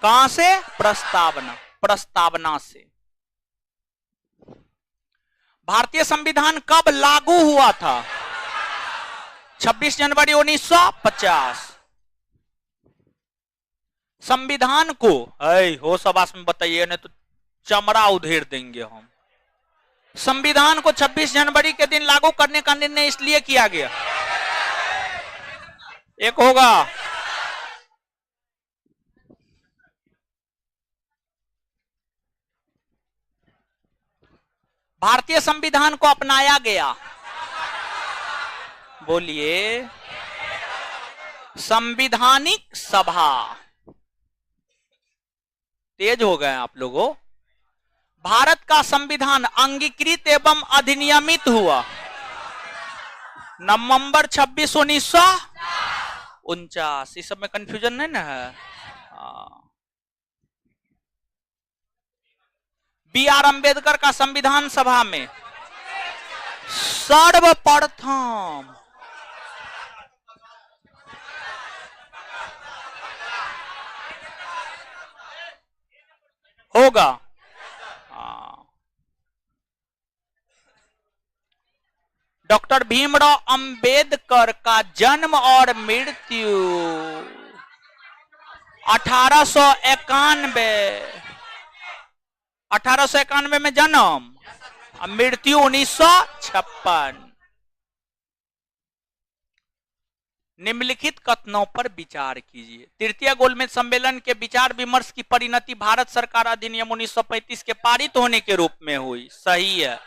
Speaker 1: कहां से? प्रस्तावना, प्रस्तावना से। भारतीय संविधान कब लागू हुआ था? 26 जनवरी 1950। संविधान को होश आवास में बताइए, नहीं तो चमड़ा उधेड़ देंगे हम। संविधान को 26 जनवरी के दिन लागू करने का निर्णय इसलिए किया गया, एक होगा भारतीय संविधान को अपनाया गया, बोलिए, संविधानिक सभा। तेज हो गए आप लोगों। भारत का संविधान अंगीकृत एवं अधिनियमित हुआ नवंबर 26 1949। इस सब में कंफ्यूजन नहीं ना है? बी.आर. अंबेडकर का संविधान सभा में सर्वप्रथम होगा। डॉक्टर भीमराव अंबेडकर का जन्म और मृत्यु 1891 में जन्म, मृत्यु 1956। निम्नलिखित कथनों पर विचार कीजिए। तृतीय गोलमेज सम्मेलन के विचार विमर्श की परिणति भारत सरकार अधिनियम 1935 के पारित होने के रूप में हुई। सही है।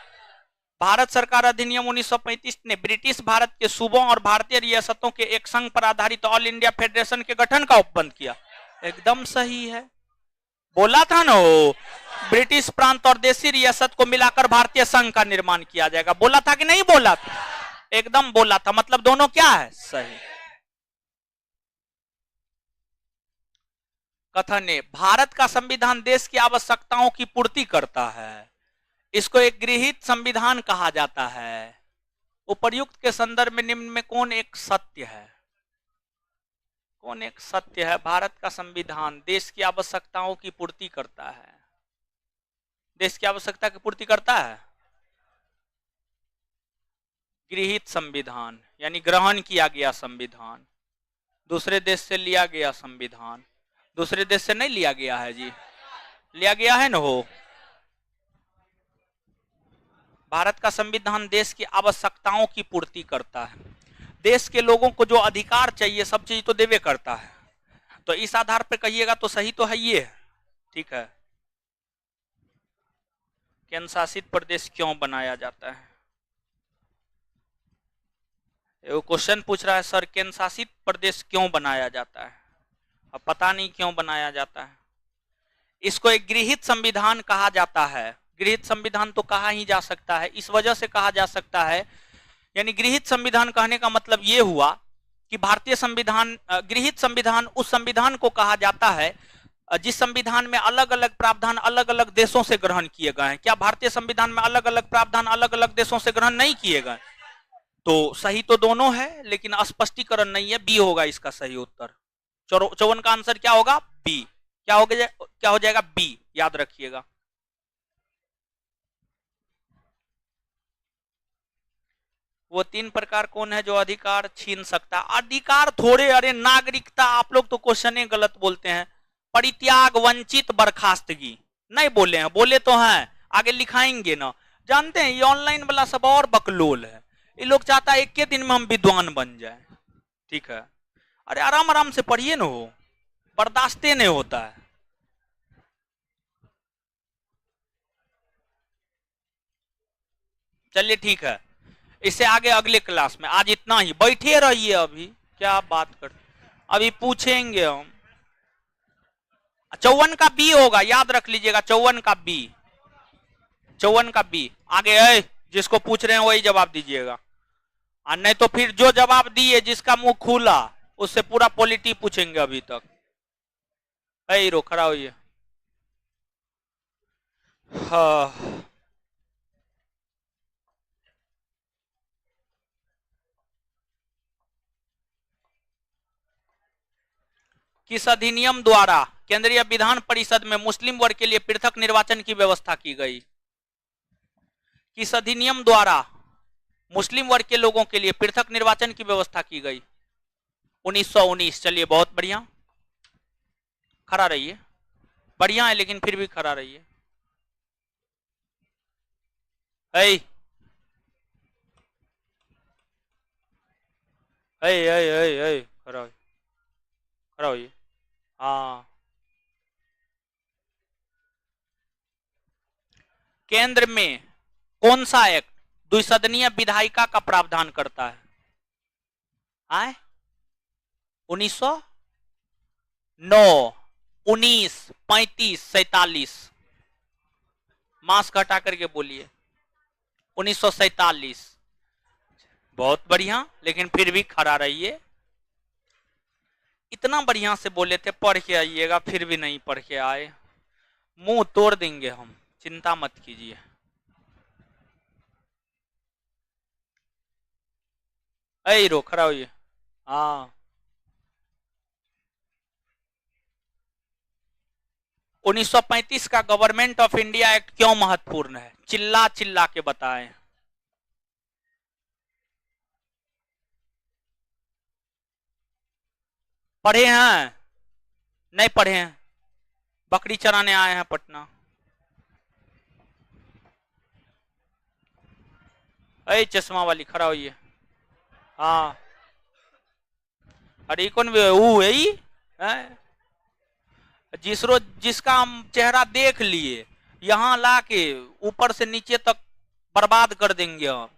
Speaker 1: भारत सरकार अधिनियम 1935 ने ब्रिटिश भारत के सूबों और भारतीय रियासतों के एक संघ पर आधारित ऑल इंडिया फेडरेशन के गठन का उपबंध किया। एकदम सही है। बोला था ना वो, ब्रिटिश प्रांत और देशी रियासत को मिलाकर भारतीय संघ का निर्माण किया जाएगा। बोला था कि नहीं बोला था? एकदम बोला था। मतलब दोनों क्या है? सही। कथन है, भारत का संविधान देश की आवश्यकताओं की पूर्ति करता है। इसको एक गृहीत संविधान कहा जाता है। उपर्युक्त के संदर्भ में निम्न में कौन एक सत्य है? कौन एक सत्य है? भारत का संविधान देश की आवश्यकताओं की पूर्ति करता है। देश की आवश्यकता की पूर्ति करता है। गृहीत संविधान यानी ग्रहण किया गया संविधान, दूसरे देश से लिया गया संविधान। दूसरे देश से नहीं लिया गया है जी, लिया गया है ना हो। भारत का संविधान देश की आवश्यकताओं की पूर्ति करता है। देश के लोगों को जो अधिकार चाहिए सब चीज तो देवे करता है। तो इस आधार पर कहिएगा तो सही तो है ये। ठीक है। केंद्र शासित प्रदेश क्यों बनाया जाता है? वो क्वेश्चन पूछ रहा है सर, केंद्र शासित प्रदेश क्यों बनाया जाता है? अब पता नहीं क्यों बनाया जाता है। इसको एक गृहीत संविधान कहा जाता है। गृहीत संविधान तो कहा ही जा सकता है, इस वजह से कहा जा सकता है, यानी गृहीत संविधान कहने का मतलब यह हुआ कि भारतीय संविधान, गृहीत संविधान उस संविधान को कहा जाता है जिस संविधान में अलग अलग प्रावधान अलग अलग देशों से ग्रहण किए गए हैं। क्या भारतीय संविधान में अलग अलग प्रावधान अलग अलग देशों से ग्रहण नहीं किए गए? तो सही तो दोनों है, लेकिन स्पष्टीकरण नहीं है। बी होगा इसका सही उत्तर। 54 का आंसर क्या होगा? बी। क्या हो जाएगा? बी। याद रखिएगा। वो 3 प्रकार कौन है जो अधिकार छीन सकता? अधिकार थोड़े, अरे नागरिकता। आप लोग तो क्वेश्चन गलत बोलते हैं। परित्याग, वंचित, बर्खास्तगी। नहीं बोले हैं, बोले तो हैं, आगे लिखाएंगे ना। जानते हैं ये ऑनलाइन वाला सब और बकलोल है, ये लोग चाहता है एक के दिन में हम विद्वान बन जाए। ठीक है, अरे आराम आराम से पढ़िए ना, हो बर्दाश्ते नहीं होता है। चलिए ठीक है, इससे आगे अगले क्लास में, आज इतना ही, बैठे रहिए। अभी क्या बात करते, अभी पूछेंगे हम। 54 का बी होगा, याद रख लीजिएगा, 54 का बी, 54 का बी। आगे है, जिसको पूछ रहे हैं वही जवाब दीजिएगा, और नहीं तो फिर जो जवाब दिए जिसका मुंह खुला उससे पूरा पॉलिटी पूछेंगे अभी तक। हीरो खड़ा होइए। हाँ, किस अधिनियम द्वारा केंद्रीय विधान परिषद में मुस्लिम वर्ग के लिए पृथक निर्वाचन की व्यवस्था की गई? किस अधिनियम द्वारा मुस्लिम वर्ग के लोगों के लिए पृथक निर्वाचन की व्यवस्था की गई? 1919। चलिए बहुत बढ़िया, खड़ा रहिए, बढ़िया है लेकिन फिर भी खड़ा रहिए। है खड़ा खड़ा होइए। हाँ, केंद्र में कौन सा एक्ट द्विसदनीय विधायिका का प्रावधान करता है? आए 1909, 19, 35, 47। मास्क हटा करके बोलिए। 1947। बहुत बढ़िया, लेकिन फिर भी खड़ा रहिए। इतना बढ़िया से बोले थे पढ़ के आइएगा, फिर भी नहीं पढ़ के आए, मुंह तोड़ देंगे हम, चिंता मत कीजिए। रो खड़ा होइए। हाँ, 1935 का गवर्नमेंट ऑफ इंडिया एक्ट क्यों महत्वपूर्ण है? चिल्ला चिल्ला के बताएं। पढ़े हैं? नहीं पढ़े हैं, बकरी चराने आए हैं पटना। अरे चश्मा वाली खड़ा होइए। हाँ, अरे कौन वो है जिस रोज जिसका हम चेहरा देख लिए, यहाँ ला के ऊपर से नीचे तक बर्बाद कर देंगे हम।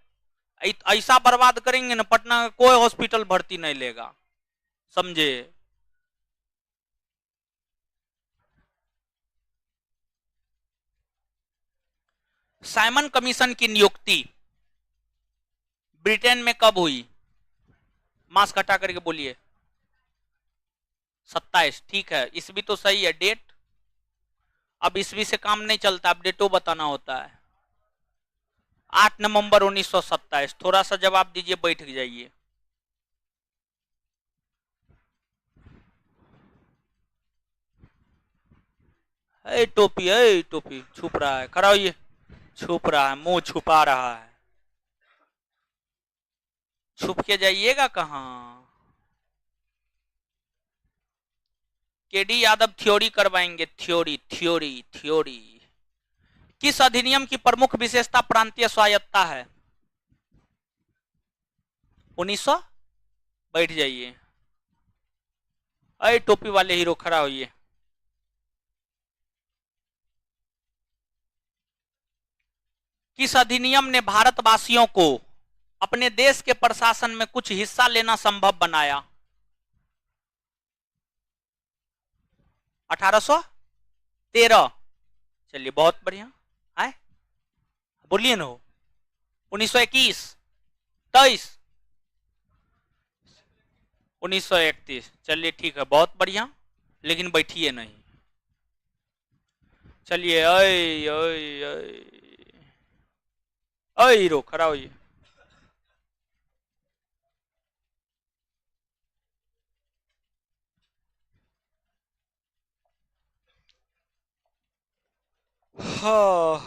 Speaker 1: ऐसा बर्बाद करेंगे ना, पटना का कोई हॉस्पिटल भर्ती नहीं लेगा, समझे? साइमन कमीशन की नियुक्ति ब्रिटेन में कब हुई? मास्क हटा करके बोलिए। 27। ठीक है, ईस्वी तो सही है डेट, अब ईस्वी से काम नहीं चलता, अब डेटो बताना होता है। 8 नवंबर 1927। थोड़ा सा जवाब दीजिए, बैठ जाइए। टोपी छुप रहा है, खड़ा होइए। छुप रहा है, मुंह छुपा रहा है, छुप के जाइएगा कहाँ? केडी यादव थ्योरी करवाएंगे, थ्योरी थ्योरी थ्योरी। किस अधिनियम की प्रमुख विशेषता प्रांतीय स्वायत्तता है? 1900। बैठ जाइए। अरे टोपी वाले हीरो खड़ा होइए। किस अधिनियम ने भारतवासियों को अपने देश के प्रशासन में कुछ हिस्सा लेना संभव बनाया? 1813। चलिए बहुत बढ़िया है, बोलिए ना। 1921, 23, 1931। चलिए ठीक है, बहुत बढ़िया, लेकिन बैठिए नहीं। चलिए हीरो खड़ा होइए। हाँ,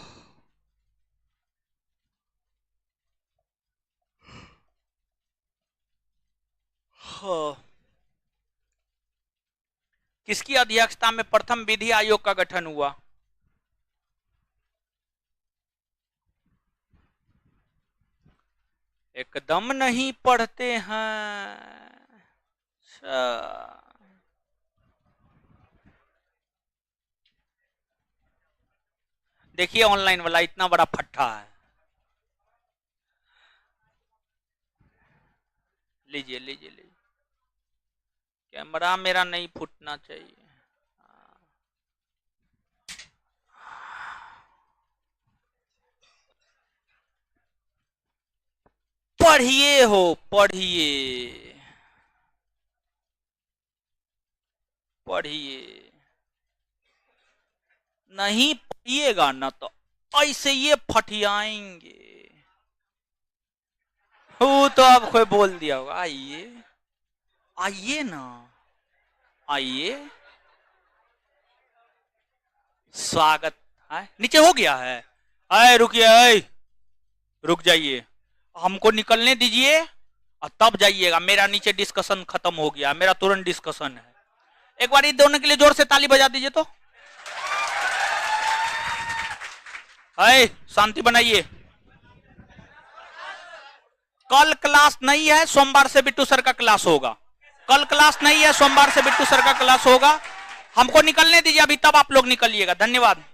Speaker 1: हाँ। किसकी अध्यक्षता में प्रथम विधि आयोग का गठन हुआ? एकदम नहीं पढ़ते हैं। अच्छा, देखिए ऑनलाइन वाला इतना बड़ा फट्टा है। लीजिए लीजिए लीजिए, कैमरा मेरा नहीं फूटना चाहिए। पढ़िए हो, पढ़िए पढ़िए, नहीं पढ़िएगा ना तो ऐसे ये फटियाएंगे। वो तो आप कोई बोल दिया होगा। आइए आइए ना, आइए, स्वागत है। नीचे हो गया है। अरे रुकिए, रुक जाइए, हमको निकलने दीजिए और तब जाइएगा। मेरा नीचे डिस्कशन खत्म हो गया, मेरा तुरंत डिस्कशन है। एक बार दोनों के लिए जोर से ताली बजा दीजिए तो। अरे शांति बनाइए। कल क्लास नहीं है, सोमवार से बिट्टू सर का क्लास होगा। कल क्लास नहीं है, सोमवार से बिट्टू सर का क्लास होगा। हमको निकलने दीजिए अभी, तब आप लोग निकलिएगा। धन्यवाद।